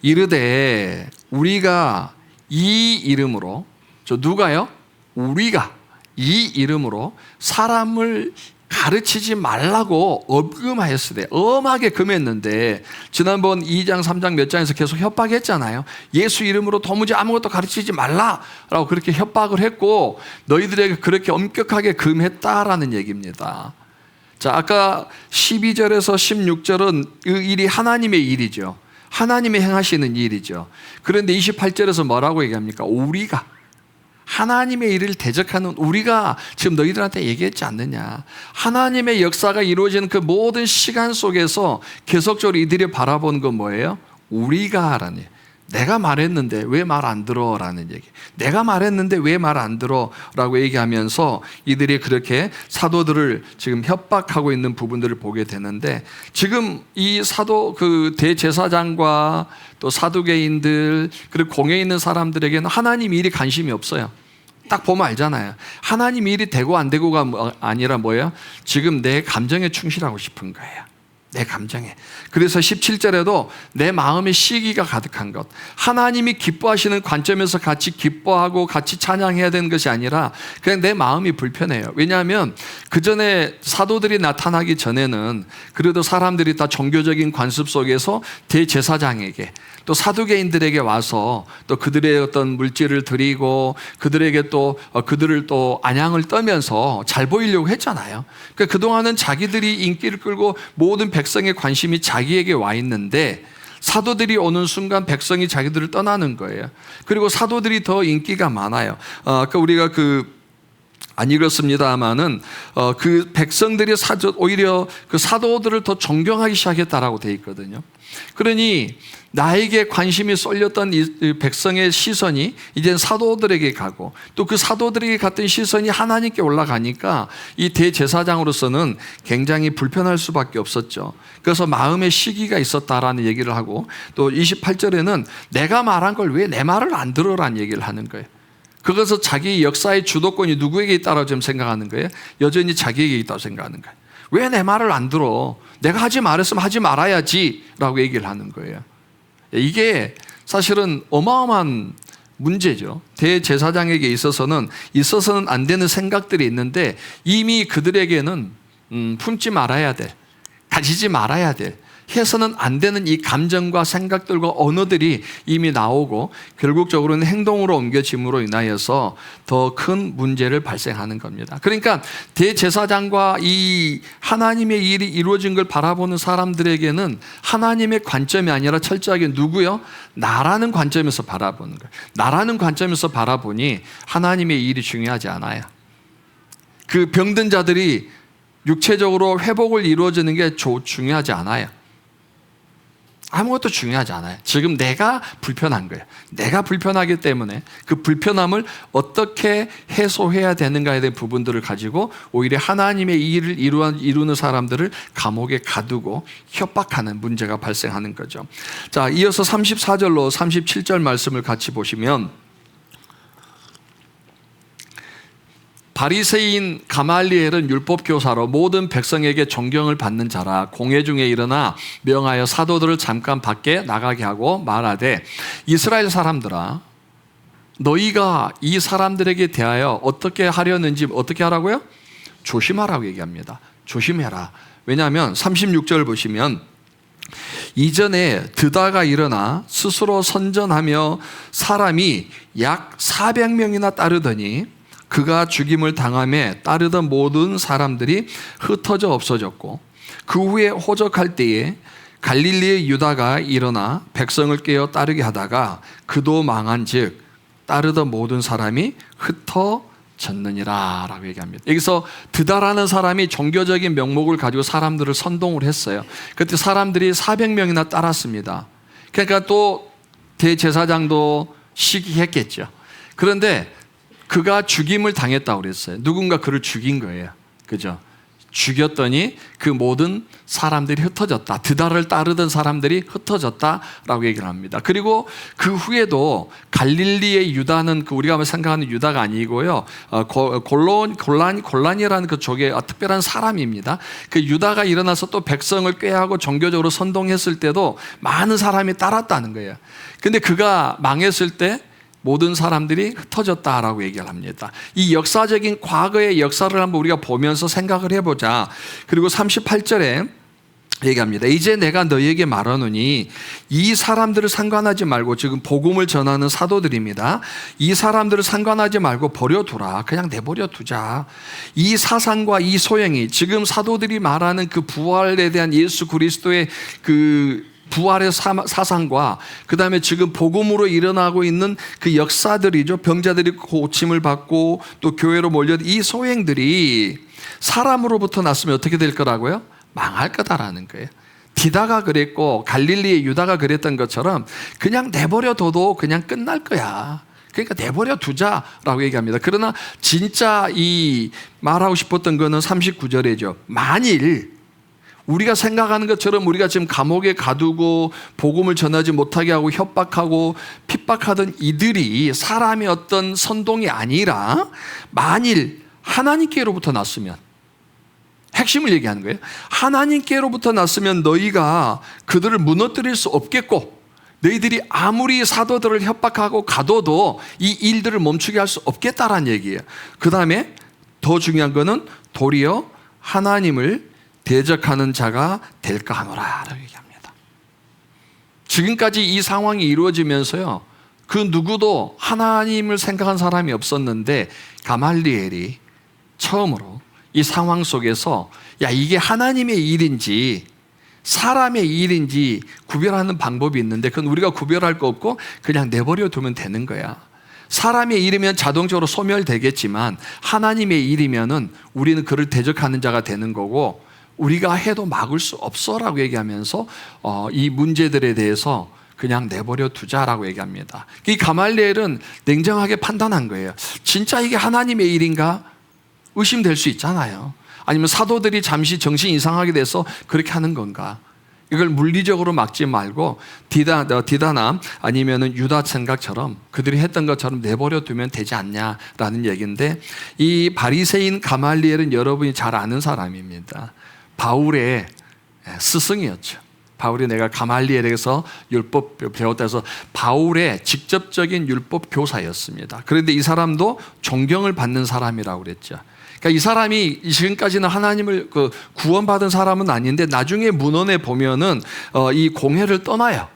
이르되 우리가 이 이름으로, 저 누가요? 우리가 이 이름으로 사람을 가르치지 말라고 엄금하였으되, 엄하게 금했는데 지난번 2장 3장 몇 장에서 계속 협박했잖아요. 예수 이름으로 도무지 아무것도 가르치지 말라라고 그렇게 협박을 했고 너희들에게 그렇게 엄격하게 금했다라는 얘기입니다. 자, 아까 12절에서 16절은 그 일이 하나님의 일이죠. 하나님이 행하시는 일이죠. 그런데 28절에서 뭐라고 얘기합니까? 우리가, 하나님의 일을 대적하는 우리가 지금 너희들한테 얘기했지 않느냐. 하나님의 역사가 이루어지는 그 모든 시간 속에서 계속적으로 이들이 바라보는 건 뭐예요? 우리가 라는, 내가 말했는데 왜 말 안 들어? 라는 얘기. 내가 말했는데 왜 말 안 들어? 라고 얘기하면서 이들이 그렇게 사도들을 지금 협박하고 있는 부분들을 보게 되는데, 지금 이 사도 그 대제사장과 또 사두개인들 그리고 공회에 있는 사람들에게는 하나님 일이 관심이 없어요. 딱 보면 알잖아요. 하나님 일이 되고 안 되고가 아니라 뭐예요? 지금 내 감정에 충실하고 싶은 거예요. 내 감정에. 그래서 17절에도 내 마음에 시기가 가득한 것, 하나님이 기뻐하시는 관점에서 같이 기뻐하고 같이 찬양해야 되는 것이 아니라 그냥 내 마음이 불편해요. 왜냐하면 그 전에 사도들이 나타나기 전에는 그래도 사람들이 다 종교적인 관습 속에서 대제사장에게 또 사두개인들에게 와서 또 그들의 어떤 물질을 드리고 그들에게 또 그들을 또 안양을 떠면서 잘 보이려고 했잖아요. 그러니까 그동안은 자기들이 인기를 끌고 모든 백성의 관심이 자기에게 와 있는데 사도들이 오는 순간 백성이 자기들을 떠나는 거예요. 그리고 사도들이 더 인기가 많아요. 아까 우리가 안 읽었습니다만은 그 백성들이 오히려 그 사도들을 더 존경하기 시작했다라고 돼 있거든요. 그러니 나에게 관심이 쏠렸던 이 백성의 시선이 이제 사도들에게 가고 또 그 사도들에게 갔던 시선이 하나님께 올라가니까 이 대제사장으로서는 굉장히 불편할 수밖에 없었죠. 그래서 마음의 시기가 있었다라는 얘기를 하고 또 28절에는 내가 말한 걸 왜 내 말을 안 들어라는 얘기를 하는 거예요. 그것은 자기 역사의 주도권이 누구에게 있다고 지금 생각하는 거예요? 여전히 자기에게 있다고 생각하는 거예요. 왜 내 말을 안 들어? 내가 하지 말았으면 하지 말아야지 라고 얘기를 하는 거예요. 이게 사실은 어마어마한 문제죠. 대제사장에게 있어서는 안 되는 생각들이 있는데 이미 그들에게는 품지 말아야 돼, 가지지 말아야 돼, 해서는 안 되는 이 감정과 생각들과 언어들이 이미 나오고 결국적으로는 행동으로 옮겨짐으로 인하여서 더 큰 문제를 발생하는 겁니다. 그러니까 대제사장과 이 하나님의 일이 이루어진 걸 바라보는 사람들에게는 하나님의 관점이 아니라 철저하게 누구요? 나라는 관점에서 바라보는 거예요. 나라는 관점에서 바라보니 하나님의 일이 중요하지 않아요. 그 병든 자들이 육체적으로 회복을 이루어지는 게 중요하지 않아요. 아무것도 중요하지 않아요. 지금 내가 불편한 거예요. 내가 불편하기 때문에 그 불편함을 어떻게 해소해야 되는가에 대한 부분들을 가지고 오히려 하나님의 일을 이루는 사람들을 감옥에 가두고 협박하는 문제가 발생하는 거죠. 자, 이어서 34절로 37절 말씀을 같이 보시면 바리새인 가말리엘은 율법교사로 모든 백성에게 존경을 받는 자라 공회 중에 일어나 명하여 사도들을 잠깐 밖에 나가게 하고 말하되 이스라엘 사람들아 너희가 이 사람들에게 대하여 어떻게 하려는지 어떻게 하라고요? 조심하라고 얘기합니다. 조심해라. 왜냐하면 36절 보시면 이전에 드다가 일어나 스스로 선전하며 사람이 약 400명이나 따르더니 그가 죽임을 당함에 따르던 모든 사람들이 흩어져 없어졌고 그 후에 호적할 때에 갈릴리의 유다가 일어나 백성을 깨어 따르게 하다가 그도 망한즉 따르던 모든 사람이 흩어졌느니라 라고 얘기합니다. 여기서 드다라는 사람이 종교적인 명목을 가지고 사람들을 선동을 했어요. 그때 사람들이 400명이나 따랐습니다. 그러니까 또 대제사장도 시기했겠죠. 그런데 그가 죽임을 당했다고 그랬어요. 누군가 그를 죽인 거예요. 그죠? 죽였더니 그 모든 사람들이 흩어졌다. 드다를 따르던 사람들이 흩어졌다라고 얘기를 합니다. 그리고 그 후에도 갈릴리의 유다는 우리가 생각하는 유다가 아니고요. 골란이라는 그 족의 특별한 사람입니다. 그 유다가 일어나서 또 백성을 꾀하고 종교적으로 선동했을 때도 많은 사람이 따랐다는 거예요. 근데 그가 망했을 때 모든 사람들이 흩어졌다라고 얘기를 합니다. 이 역사적인 과거의 역사를 한번 우리가 보면서 생각을 해보자. 그리고 38절에 얘기합니다. 이제 내가 너희에게 말하노니 이 사람들을 상관하지 말고, 지금 복음을 전하는 사도들입니다. 이 사람들을 상관하지 말고 버려두라. 그냥 내버려 두자. 이 사상과 이 소행이, 지금 사도들이 말하는 그 부활에 대한 예수 그리스도의 그 부활의 사상과 그 다음에 지금 복음으로 일어나고 있는 그 역사들이죠. 병자들이 고침을 받고 또 교회로 몰려든 이 소행들이 사람으로부터 났으면 어떻게 될 거라고요? 망할 거다라는 거예요. 디다가 그랬고 갈릴리의 유다가 그랬던 것처럼 그냥 내버려 둬도 그냥 끝날 거야. 그러니까 내버려 두자라고 얘기합니다. 그러나 진짜 이 말하고 싶었던 거는 39절이죠. 만일 우리가 생각하는 것처럼 우리가 지금 감옥에 가두고 복음을 전하지 못하게 하고 협박하고 핍박하던 이들이 사람의 어떤 선동이 아니라 만일 하나님께로부터 났으면, 핵심을 얘기하는 거예요. 하나님께로부터 났으면 너희가 그들을 무너뜨릴 수 없겠고, 너희들이 아무리 사도들을 협박하고 가둬도 이 일들을 멈추게 할 수 없겠다라는 얘기예요. 그 다음에 더 중요한 거는 도리어 하나님을 대적하는 자가 될까 하노라 라고 얘기합니다. 지금까지 이 상황이 이루어지면서요, 그 누구도 하나님을 생각한 사람이 없었는데 가말리엘이 처음으로 이 상황 속에서 야, 이게 하나님의 일인지 사람의 일인지 구별하는 방법이 있는데 그건 우리가 구별할 거 없고 그냥 내버려 두면 되는 거야. 사람의 일이면 자동적으로 소멸되겠지만 하나님의 일이면은 우리는 그를 대적하는 자가 되는 거고, 우리가 해도 막을 수 없어라고 얘기하면서 이 문제들에 대해서 그냥 내버려 두자라고 얘기합니다. 이 가말리엘은 냉정하게 판단한 거예요. 진짜 이게 하나님의 일인가? 의심될 수 있잖아요. 아니면 사도들이 잠시 정신 이상하게 돼서 그렇게 하는 건가? 이걸 물리적으로 막지 말고 디다나 아니면은 유다 생각처럼 그들이 했던 것처럼 내버려 두면 되지 않냐라는 얘기인데, 이 바리새인 가말리엘은 여러분이 잘 아는 사람입니다. 바울의 스승이었죠. 바울이 내가 가말리엘에게서 율법 배웠다 해서 바울의 직접적인 율법 교사였습니다. 그런데 이 사람도 존경을 받는 사람이라고 그랬죠. 그러니까 이 사람이 지금까지는 하나님을 구원받은 사람은 아닌데 나중에 문헌에 보면은 이 공회를 떠나요.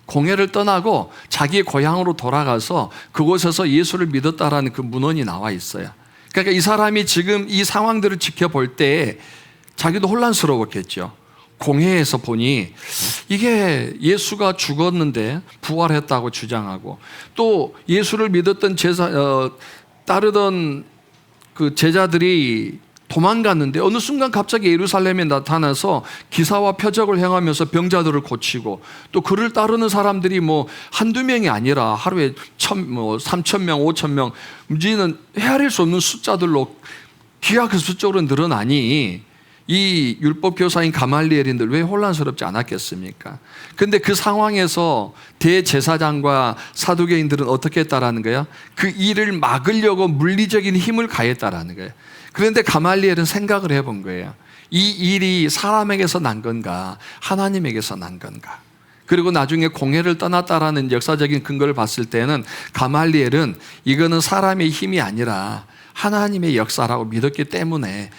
공회를 떠나고 자기의 고향으로 돌아가서 그곳에서 예수를 믿었다라는 그 문헌이 나와 있어요. 그러니까 이 사람이 지금 이 상황들을 지켜볼 때 자기도 혼란스러웠겠죠. 공회에서 보니 이게 예수가 죽었는데 부활했다고 주장하고 또 예수를 믿었던 따르던 그 제자들이 도망갔는데 어느 순간 갑자기 예루살렘에 나타나서 기사와 표적을 행하면서 병자들을 고치고 또 그를 따르는 사람들이 뭐 한두 명이 아니라 하루에 3,000명, 5,000명, 문제는 헤아릴 수 없는 숫자들로 기하급수적으로 늘어나니 이 율법 교사인 가말리엘인들 왜 혼란스럽지 않았겠습니까? 근데 그 상황에서 대제사장과 사두개인들은 어떻게 했다라는 거예요? 그 일을 막으려고 물리적인 힘을 가했다라는 거예요. 그런데 가말리엘은 생각을 해본 거예요. 이 일이 사람에게서 난 건가, 하나님에게서 난 건가? 그리고 나중에 공회를 떠났다라는 역사적인 근거를 봤을 때는 가말리엘은 이거는 사람의 힘이 아니라 하나님의 역사라고 믿었기 때문에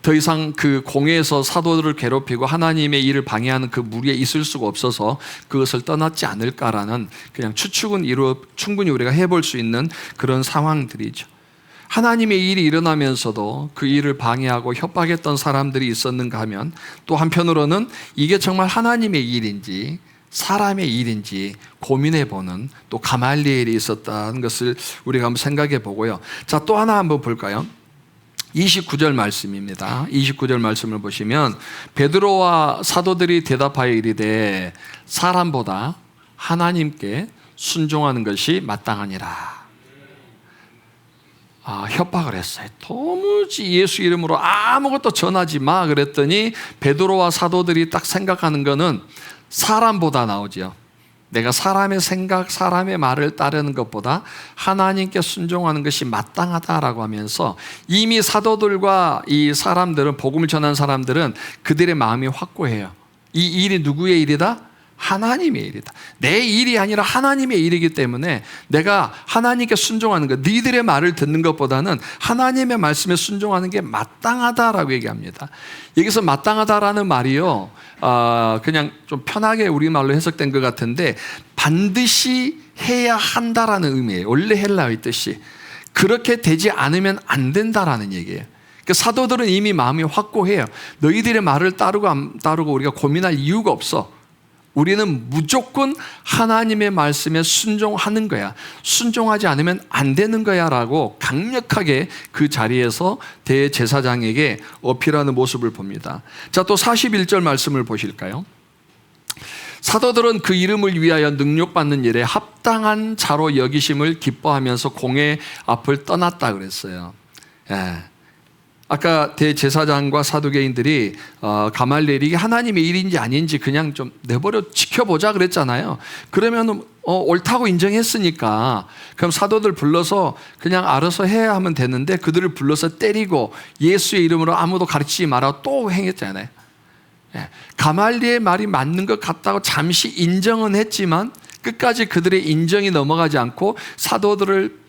더 이상 그 공회에서 사도들을 괴롭히고 하나님의 일을 방해하는 그 무리에 있을 수가 없어서 그것을 떠났지 않을까라는 그냥 추측은 충분히 우리가 해볼 수 있는 그런 상황들이죠. 하나님의 일이 일어나면서도 그 일을 방해하고 협박했던 사람들이 있었는가 하면 또 한편으로는 이게 정말 하나님의 일인지 사람의 일인지 고민해보는 또 가말리엘이 있었다는 것을 우리가 한번 생각해 보고요. 자, 또 하나 한번 볼까요? 29절 말씀입니다. 29절 말씀을 보시면 베드로와 사도들이 대답하여 이르되 사람보다 하나님께 순종하는 것이 마땅하니라. 협박을 했어요. 도무지 예수 이름으로 아무것도 전하지 마 그랬더니 베드로와 사도들이 딱 생각하는 거는 사람보다 나오지요. 내가 사람의 생각, 사람의 말을 따르는 것보다 하나님께 순종하는 것이 마땅하다라고 하면서 이미 사도들과 이 사람들은, 복음을 전한 사람들은 그들의 마음이 확고해요. 이 일이 누구의 일이다? 하나님의 일이다. 내 일이 아니라 하나님의 일이기 때문에 내가 하나님께 순종하는 것, 너희들의 말을 듣는 것보다는 하나님의 말씀에 순종하는 게 마땅하다라고 얘기합니다. 여기서 마땅하다라는 말이요, 그냥 좀 편하게 우리말로 해석된 것 같은데 반드시 해야 한다라는 의미예요. 원래 헬라어의 뜻이 그렇게 되지 않으면 안 된다라는 얘기예요. 그 사도들은 이미 마음이 확고해요. 너희들의 말을 따르고 안 따르고 우리가 고민할 이유가 없어. 우리는 무조건 하나님의 말씀에 순종하는 거야. 순종하지 않으면 안 되는 거야 라고 강력하게 그 자리에서 대제사장에게 어필하는 모습을 봅니다. 자, 또 41절 말씀을 보실까요? 사도들은 그 이름을 위하여 능력받는 일에 합당한 자로 여기심을 기뻐하면서 공회 앞을 떠났다 그랬어요. 예. 아까 대제사장과 사두개인들이 가말리엘이 이게 하나님의 일인지 아닌지 그냥 좀 내버려 지켜보자 그랬잖아요. 그러면 옳다고 인정했으니까 그럼 사도들 불러서 그냥 알아서 해야 하면 되는데 그들을 불러서 때리고 예수의 이름으로 아무도 가르치지 마라 또 행했잖아요. 가말리엘 말이 맞는 것 같다고 잠시 인정은 했지만 끝까지 그들의 인정이 넘어가지 않고 사도들을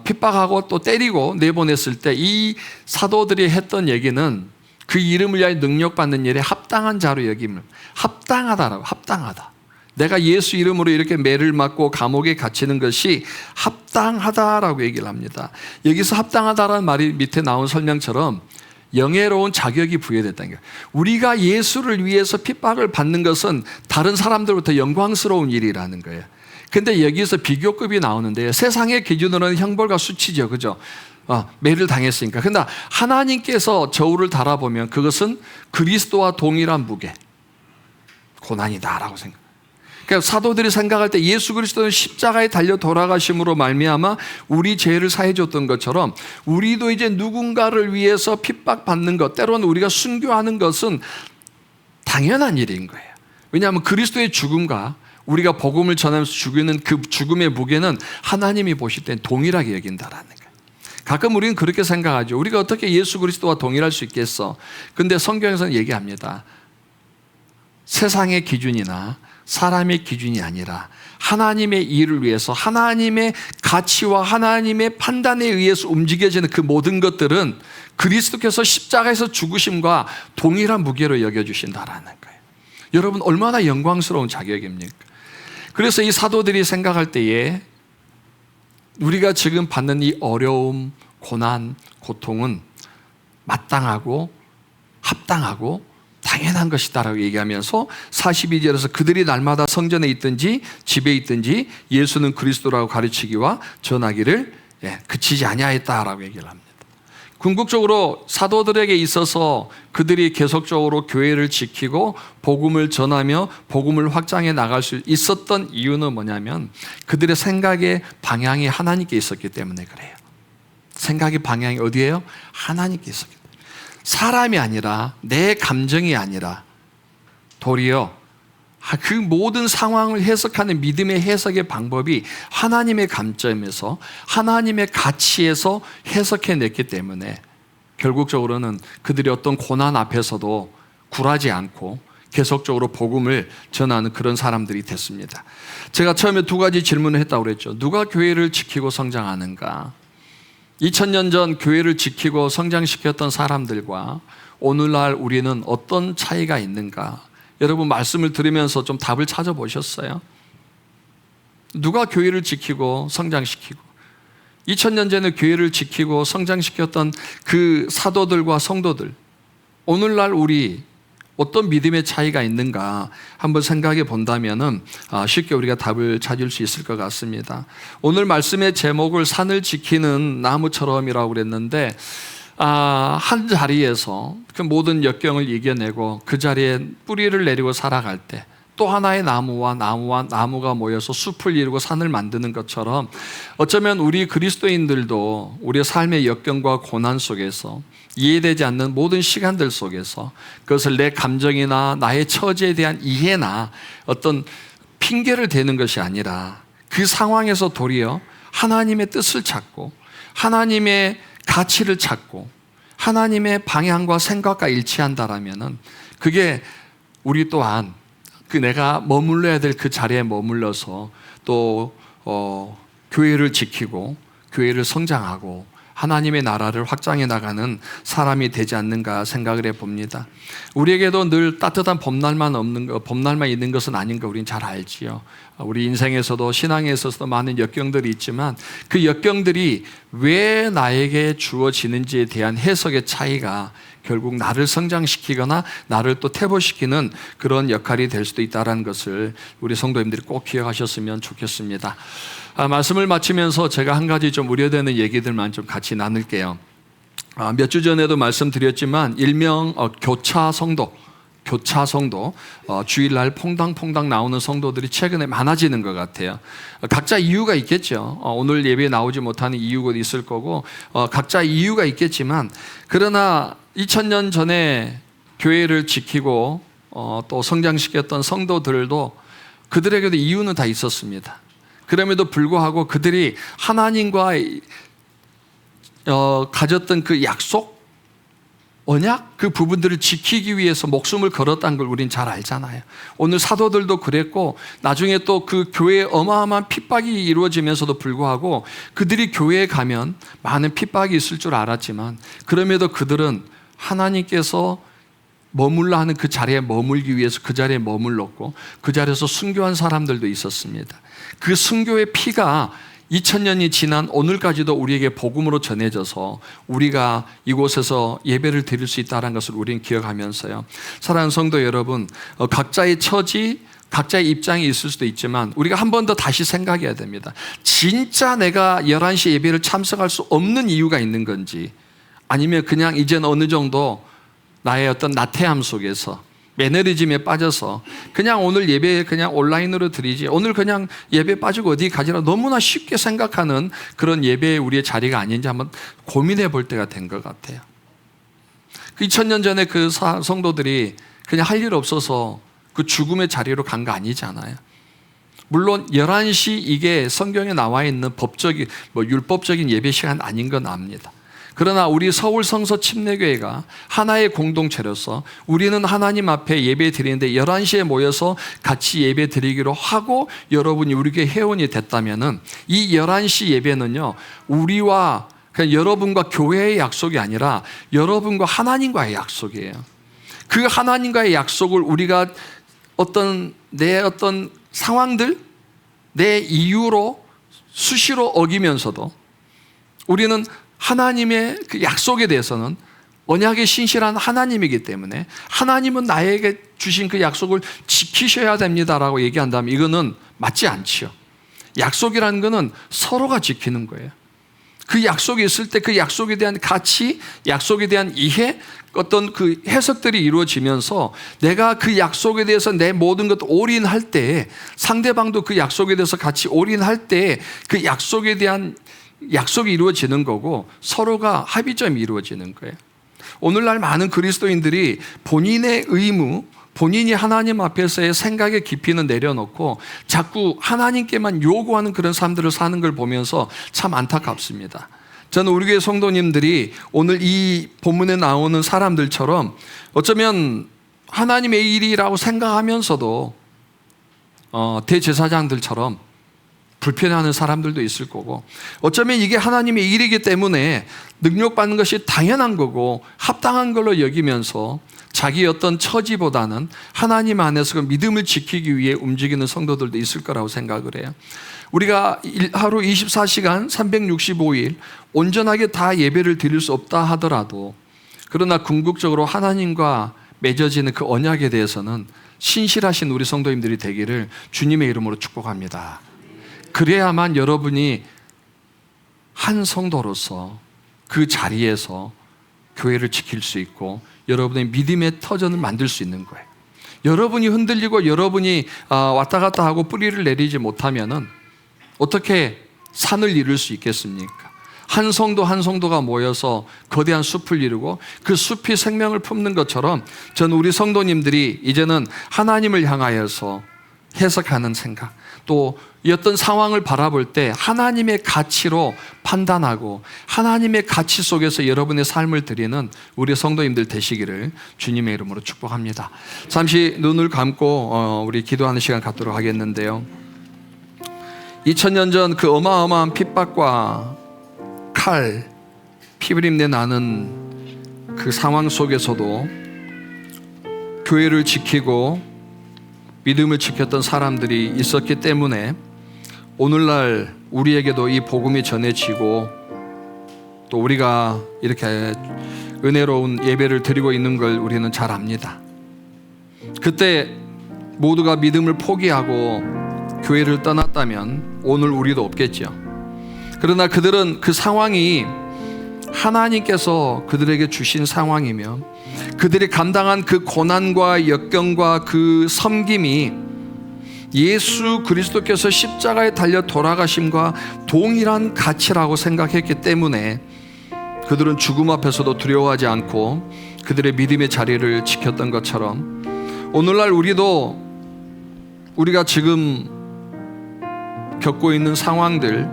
핍박하고 또 때리고 내보냈을 때 이 사도들이 했던 얘기는 그 이름을 위하여 능력받는 일에 합당한 자로 여김을, 합당하다라고, 합당하다. 내가 예수 이름으로 이렇게 매를 맞고 감옥에 갇히는 것이 합당하다라고 얘기를 합니다. 여기서 합당하다라는 말이 밑에 나온 설명처럼 영예로운 자격이 부여됐다는 거예요. 우리가 예수를 위해서 핍박을 받는 것은 다른 사람들부터 영광스러운 일이라는 거예요. 근데 여기서 비교급이 나오는데요. 세상의 기준으로는 형벌과 수치죠. 그죠? 매를 당했으니까. 근데 하나님께서 저울을 달아보면 그것은 그리스도와 동일한 무게, 고난이다라고 생각. 그러니까 사도들이 생각할 때 예수 그리스도는 십자가에 달려 돌아가심으로 말미암아 우리 죄를 사해 줬던 것처럼 우리도 이제 누군가를 위해서 핍박받는 것, 때로는 우리가 순교하는 것은 당연한 일인 거예요. 왜냐하면 그리스도의 죽음과 우리가 복음을 전하면서 죽이는 그 죽음의 무게는 하나님이 보실 땐 동일하게 여긴다라는 거예요. 가끔 우리는 그렇게 생각하죠. 우리가 어떻게 예수 그리스도와 동일할 수 있겠어? 근데 성경에서는 얘기합니다. 세상의 기준이나 사람의 기준이 아니라 하나님의 일을 위해서 거하나님의 가치와 하나님의 판단에 의해서 움직여지는 그 모든 것들은 그리스도께서 십자가에서 죽으심과 동일한 무게로 여겨주신다라는 거예요. 여러분 얼마나 영광스러운 자격입니까? 그래서 이 사도들이 생각할 때에 우리가 지금 받는 이 어려움, 고난, 고통은 마땅하고 합당하고 당연한 것이다라고 얘기하면서 42절에서 그들이 날마다 성전에 있든지 집에 있든지 예수는 그리스도라고 가르치기와 전하기를 그치지 아니하였다라고 얘기를 합니다. 궁극적으로 사도들에게 있어서 그들이 계속적으로 교회를 지키고 복음을 전하며 복음을 확장해 나갈 수 있었던 이유는 뭐냐면 그들의 생각의 방향이 하나님께 있었기 때문에 그래요. 생각의 방향이 어디예요? 하나님께 있었기 때문에. 사람이 아니라 내 감정이 아니라 도리어 그 모든 상황을 해석하는 믿음의 해석의 방법이 하나님의 관점에서 하나님의 가치에서 해석해냈기 때문에 결국적으로는 그들이 어떤 고난 앞에서도 굴하지 않고 계속적으로 복음을 전하는 그런 사람들이 됐습니다. 제가 처음에 두 가지 질문을 했다고 그랬죠. 누가 교회를 지키고 성장하는가? 2000년 전 교회를 지키고 성장시켰던 사람들과 오늘날 우리는 어떤 차이가 있는가? 여러분 말씀을 들으면서 좀 답을 찾아보셨어요? 누가 교회를 지키고 성장시키고 2000년 전에 교회를 지키고 성장시켰던 그 사도들과 성도들 오늘날 우리 어떤 믿음의 차이가 있는가 한번 생각해 본다면 쉽게 우리가 답을 찾을 수 있을 것 같습니다. 오늘 말씀의 제목을 산을 지키는 나무처럼이라고 그랬는데 한 자리에서 그 모든 역경을 이겨내고 그 자리에 뿌리를 내리고 살아갈 때 또 하나의 나무와 나무가 모여서 숲을 이루고 산을 만드는 것처럼 어쩌면 우리 그리스도인들도 우리의 삶의 역경과 고난 속에서 이해되지 않는 모든 시간들 속에서 그것을 내 감정이나 나의 처지에 대한 이해나 어떤 핑계를 대는 것이 아니라 그 상황에서 도리어 하나님의 뜻을 찾고 하나님의 가치를 찾고 하나님의 방향과 생각과 일치한다라면은 그게 우리 또한 그 내가 머물러야 될 그 자리에 머물러서 또 교회를 지키고 교회를 성장하고 하나님의 나라를 확장해 나가는 사람이 되지 않는가 생각을 해봅니다. 우리에게도 늘 따뜻한 봄날만 있는 것은 아닌 거 우리는 잘 알지요. 우리 인생에서도 신앙에 있어서도 많은 역경들이 있지만 그 역경들이 왜 나에게 주어지는지에 대한 해석의 차이가 결국 나를 성장시키거나 나를 또 퇴보시키는 그런 역할이 될 수도 있다는 것을 우리 성도님들이 꼭 기억하셨으면 좋겠습니다. 말씀을 마치면서 제가 한 가지 좀 우려되는 얘기들만 좀 같이 나눌게요. 몇 주 전에도 말씀드렸지만 일명 교차 성도 주일날 퐁당퐁당 나오는 성도들이 최근에 많아지는 것 같아요. 각자 이유가 있겠죠. 오늘 예배에 나오지 못하는 이유가 있을 거고 각자 이유가 있겠지만 그러나 2000년 전에 교회를 지키고 또 성장시켰던 성도들도 그들에게도 이유는 다 있었습니다. 그럼에도 불구하고 그들이 하나님과 가졌던 그 약속, 언약, 그 부분들을 지키기 위해서 목숨을 걸었다는 걸 우린 잘 알잖아요. 오늘 사도들도 그랬고 나중에 또 그 교회에 어마어마한 핍박이 이루어지면서도 불구하고 그들이 교회에 가면 많은 핍박이 있을 줄 알았지만 그럼에도 그들은 하나님께서 머물러 하는 그 자리에 머물기 위해서 그 자리에 머물렀고 그 자리에서 순교한 사람들도 있었습니다. 그 순교의 피가 2000년이 지난 오늘까지도 우리에게 복음으로 전해져서 우리가 이곳에서 예배를 드릴 수 있다는 것을 우리는 기억하면서요. 사랑하는 성도 여러분, 각자의 처지, 각자의 입장이 있을 수도 있지만 우리가 한 번 더 다시 생각해야 됩니다. 진짜 내가 11시 예배를 참석할 수 없는 이유가 있는 건지 아니면 그냥 이제는 어느 정도 나의 어떤 나태함 속에서 매너리즘에 빠져서 그냥 오늘 예배 그냥 온라인으로 드리지 오늘 그냥 예배 빠지고 어디 가지라 너무나 쉽게 생각하는 그런 예배에 우리의 자리가 아닌지 한번 고민해 볼 때가 된 것 같아요. 2000년 전에 그 성도들이 그냥 할 일 없어서 그 죽음의 자리로 간 거 아니잖아요. 물론 11시 이게 성경에 나와 있는 법적인 율법적인 예배 시간 아닌 건 압니다. 그러나 우리 서울 성서 침례교회가 하나의 공동체로서 우리는 하나님 앞에 예배 드리는데 11시에 모여서 같이 예배 드리기로 하고 여러분이 우리 교회 회원이 됐다면은 이 11시 예배는요, 우리와 그냥 여러분과 교회의 약속이 아니라 여러분과 하나님과의 약속이에요. 그 하나님과의 약속을 우리가 내 어떤 상황들, 내 이유로 수시로 어기면서도 우리는 하나님의 그 약속에 대해서는 언약의 신실한 하나님이기 때문에 하나님은 나에게 주신 그 약속을 지키셔야 됩니다라고 얘기한다면 이거는 맞지 않지요. 약속이라는 것은 서로가 지키는 거예요. 그 약속이 있을 때 그 약속에 대한 가치, 약속에 대한 이해, 어떤 그 해석들이 이루어지면서 내가 그 약속에 대해서 내 모든 것 올인할 때 상대방도 그 약속에 대해서 같이 올인할 때 그 약속에 대한 약속이 이루어지는 거고 서로가 합의점이 이루어지는 거예요. 오늘날 많은 그리스도인들이 본인의 의무, 본인이 하나님 앞에서의 생각의 깊이는 내려놓고 자꾸 하나님께만 요구하는 그런 삶들을 사는 걸 보면서 참 안타깝습니다. 저는 우리 교회 성도님들이 오늘 이 본문에 나오는 사람들처럼 어쩌면 하나님의 일이라고 생각하면서도 대제사장들처럼 불편해하는 사람들도 있을 거고 어쩌면 이게 하나님의 일이기 때문에 능력받는 것이 당연한 거고 합당한 걸로 여기면서 자기 어떤 처지보다는 하나님 안에서 그 믿음을 지키기 위해 움직이는 성도들도 있을 거라고 생각을 해요. 우리가 하루 24시간 365일 온전하게 다 예배를 드릴 수 없다 하더라도 그러나 궁극적으로 하나님과 맺어지는 그 언약에 대해서는 신실하신 우리 성도님들이 되기를 주님의 이름으로 축복합니다. 그래야만 여러분이 한 성도로서 그 자리에서 교회를 지킬 수 있고 여러분의 믿음의 터전을 만들 수 있는 거예요. 여러분이 흔들리고 여러분이 왔다 갔다 하고 뿌리를 내리지 못하면은 어떻게 산을 이룰 수 있겠습니까? 한 성도 한 성도가 모여서 거대한 숲을 이루고 그 숲이 생명을 품는 것처럼 전 우리 성도님들이 이제는 하나님을 향하여서 해석하는 생각, 또 어떤 상황을 바라볼 때 하나님의 가치로 판단하고 하나님의 가치 속에서 여러분의 삶을 드리는 우리 성도님들 되시기를 주님의 이름으로 축복합니다. 잠시 눈을 감고 우리 기도하는 시간 갖도록 하겠는데요. 2000년 전 그 어마어마한 핍박과 칼, 피비린내 나는 그 상황 속에서도 교회를 지키고 믿음을 지켰던 사람들이 있었기 때문에 오늘날 우리에게도 이 복음이 전해지고 또 우리가 이렇게 은혜로운 예배를 드리고 있는 걸 우리는 잘 압니다. 그때 모두가 믿음을 포기하고 교회를 떠났다면 오늘 우리도 없겠죠. 그러나 그들은 그 상황이 하나님께서 그들에게 주신 상황이며 그들이 감당한 그 고난과 역경과 그 섬김이 예수 그리스도께서 십자가에 달려 돌아가심과 동일한 가치라고 생각했기 때문에 그들은 죽음 앞에서도 두려워하지 않고 그들의 믿음의 자리를 지켰던 것처럼 오늘날 우리도 우리가 지금 겪고 있는 상황들,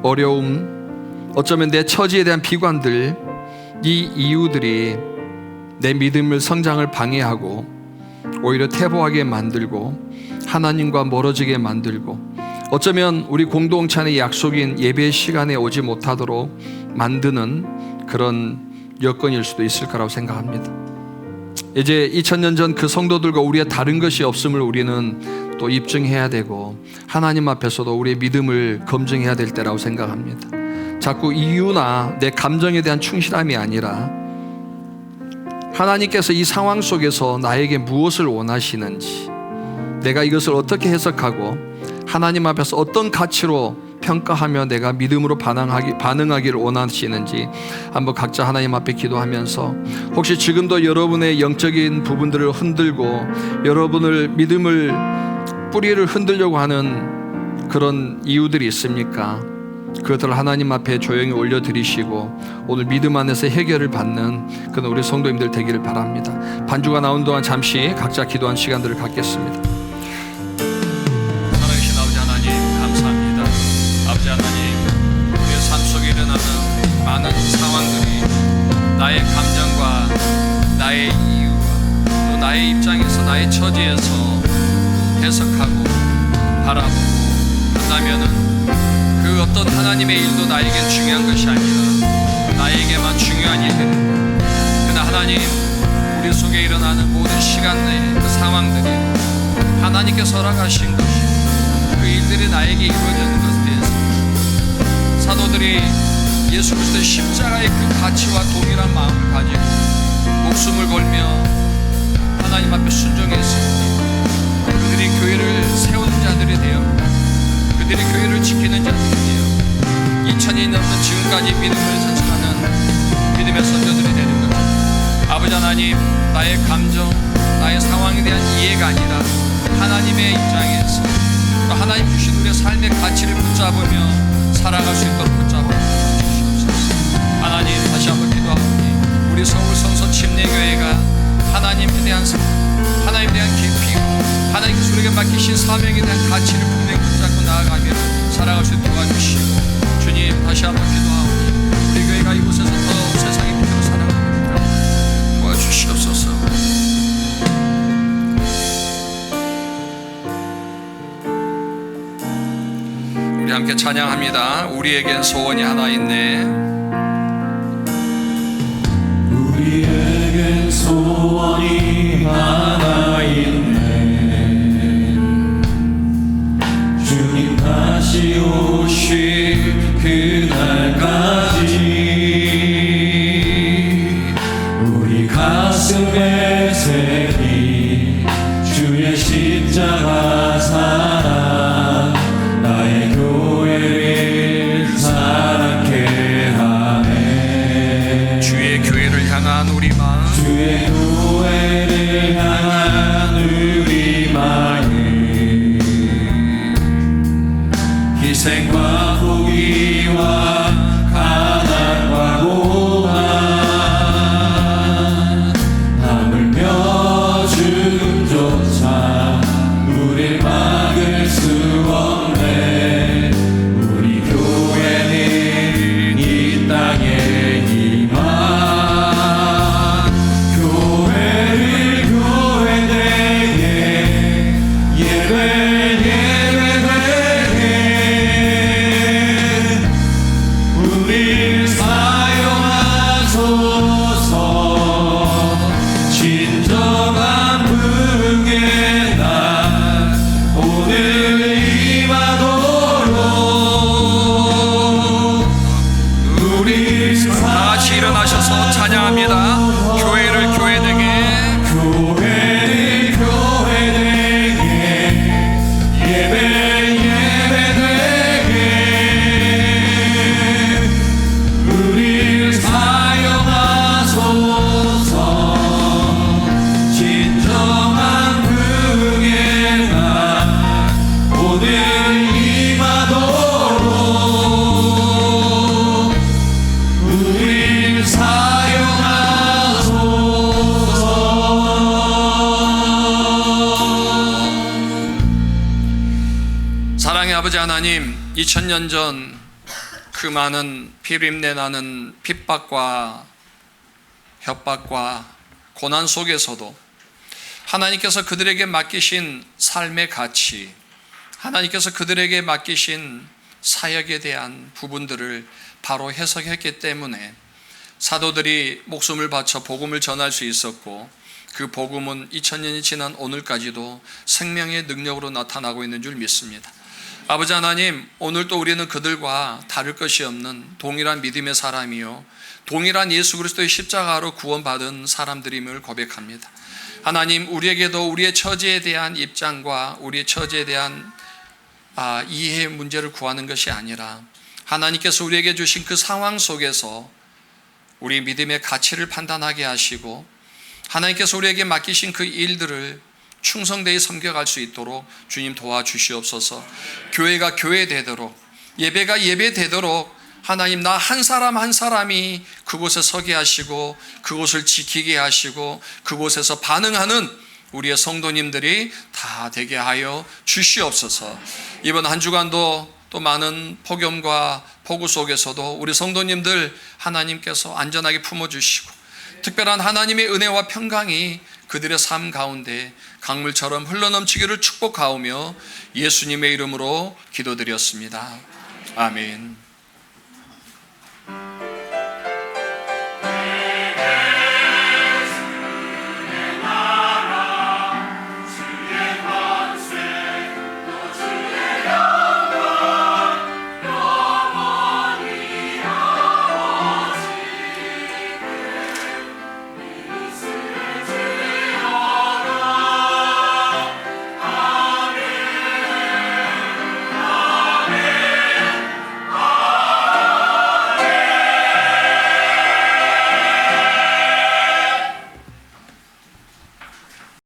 어려움, 어쩌면 내 처지에 대한 비관들, 이 이유들이 내 믿음을 성장을 방해하고 오히려 퇴보하게 만들고 하나님과 멀어지게 만들고 어쩌면 우리 공동체 안의 약속인 예배 시간에 오지 못하도록 만드는 그런 여건일 수도 있을 거라고 생각합니다. 이제 2000년 전 그 성도들과 우리의 다른 것이 없음을 우리는 또 입증해야 되고 하나님 앞에서도 우리의 믿음을 검증해야 될 때라고 생각합니다. 자꾸 이유나 내 감정에 대한 충실함이 아니라 하나님께서 이 상황 속에서 나에게 무엇을 원하시는지, 내가 이것을 어떻게 해석하고 하나님 앞에서 어떤 가치로 평가하며 내가 믿음으로 반응하기를 원하시는지 한번 각자 하나님 앞에 기도하면서 혹시 지금도 여러분의 영적인 부분들을 흔들고 여러분을 믿음을 뿌리를 흔들려고 하는 그런 이유들이 있습니까? 그것들을 하나님 앞에 조용히 올려드리시고 오늘 믿음 안에서 해결을 받는 그런 우리 성도님들 되기를 바랍니다. 반주가 나온 동안 잠시 각자 기도한 시간들을 갖겠습니다. 살아계신 아버지 하나님 감사합니다. 아버지 하나님, 우리의 삶 속에 일어나는 많은 상황들이 나의 감정과 나의 이유와 또 나의 입장에서 나의 처지에서 해석하고 바라보고 한다면은 그 어떤 하나님의 일도 나에겐 중요한 것이 아니라 나에게만 중요한 일들입니다. 그러나 하나님, 우리 속에 일어나는 모든 시간 내의 그 상황들이 하나님께서 허락하신 것이 그 일들이 나에게 이루어지는 것에 대해서 사도들이 예수 그리스도의 십자가의 그 가치와 동일한 마음을 가지고 목숨을 걸며 하나님 앞에 순종했습니다. 그들이 교회를 세우는 자들이 되어 그들이 교회를 지키는 자들이 되어 2000년이 넘는 지금까지 믿음을 전승하는 믿음의 선조들이 되는 것. 아버지 하나님, 나의 감정, 나의 상황에 대한 이해가 아니라 하나님의 입장에서 또 하나님 주신 우리의 삶의 가치를 붙잡으며 살아갈 수 있도록 붙잡아 주시옵소서. 하나님, 다시 한번 기도하오니 우리 서울 성서 침례교회가 하나님에 대한 사랑, 하나님에 대한 깊이, 하나님께서 우리에게 맡기신 사명에 대한 가치를 분명히 붙잡고 나아가며 살아갈 수 있도록 도와주시고, 주님, 다시 한번 기도하오니 우리 교회가 이곳에서 더 세상의 빛으로 살아갑니다. 도와주시옵소서. 우리 함께 찬양합니다. 우리에겐 소원이 하나 있네. 우리에겐 소원이 하나 있네. 주님 다시 오실 그날까지 우리 가슴에 새긴 주의 십자가 사랑 나의 교회를 사랑케 하네. 주의 교회를 향한 우리 마음, 주의 교회를 향한 하나님, 2000년 전 그 많은 피림내 나는 핍박과 협박과 고난 속에서도 하나님께서 그들에게 맡기신 삶의 가치, 하나님께서 그들에게 맡기신 사역에 대한 부분들을 바로 해석했기 때문에 사도들이 목숨을 바쳐 복음을 전할 수 있었고, 그 복음은 2000년이 지난 오늘까지도 생명의 능력으로 나타나고 있는 줄 믿습니다. 아버지 하나님, 오늘도 우리는 그들과 다를 것이 없는 동일한 믿음의 사람이요, 동일한 예수 그리스도의 십자가로 구원받은 사람들임을 고백합니다. 하나님, 우리에게도 우리의 처지에 대한 입장과 우리의 처지에 대한 이해의 문제를 구하는 것이 아니라, 하나님께서 우리에게 주신 그 상황 속에서 우리 믿음의 가치를 판단하게 하시고, 하나님께서 우리에게 맡기신 그 일들을 충성되이 섬겨갈 수 있도록 주님 도와주시옵소서. 교회가 교회되도록, 예배가 예배되도록 하나님, 나 한 사람 한 사람이 그곳에 서게 하시고 그곳을 지키게 하시고 그곳에서 반응하는 우리의 성도님들이 다 되게 하여 주시옵소서. 이번 한 주간도 또 많은 폭염과 폭우 속에서도 우리 성도님들 하나님께서 안전하게 품어주시고, 특별한 하나님의 은혜와 평강이 그들의 삶 가운데 강물처럼 흘러넘치기를 축복하오며 예수님의 이름으로 기도드렸습니다. 아멘.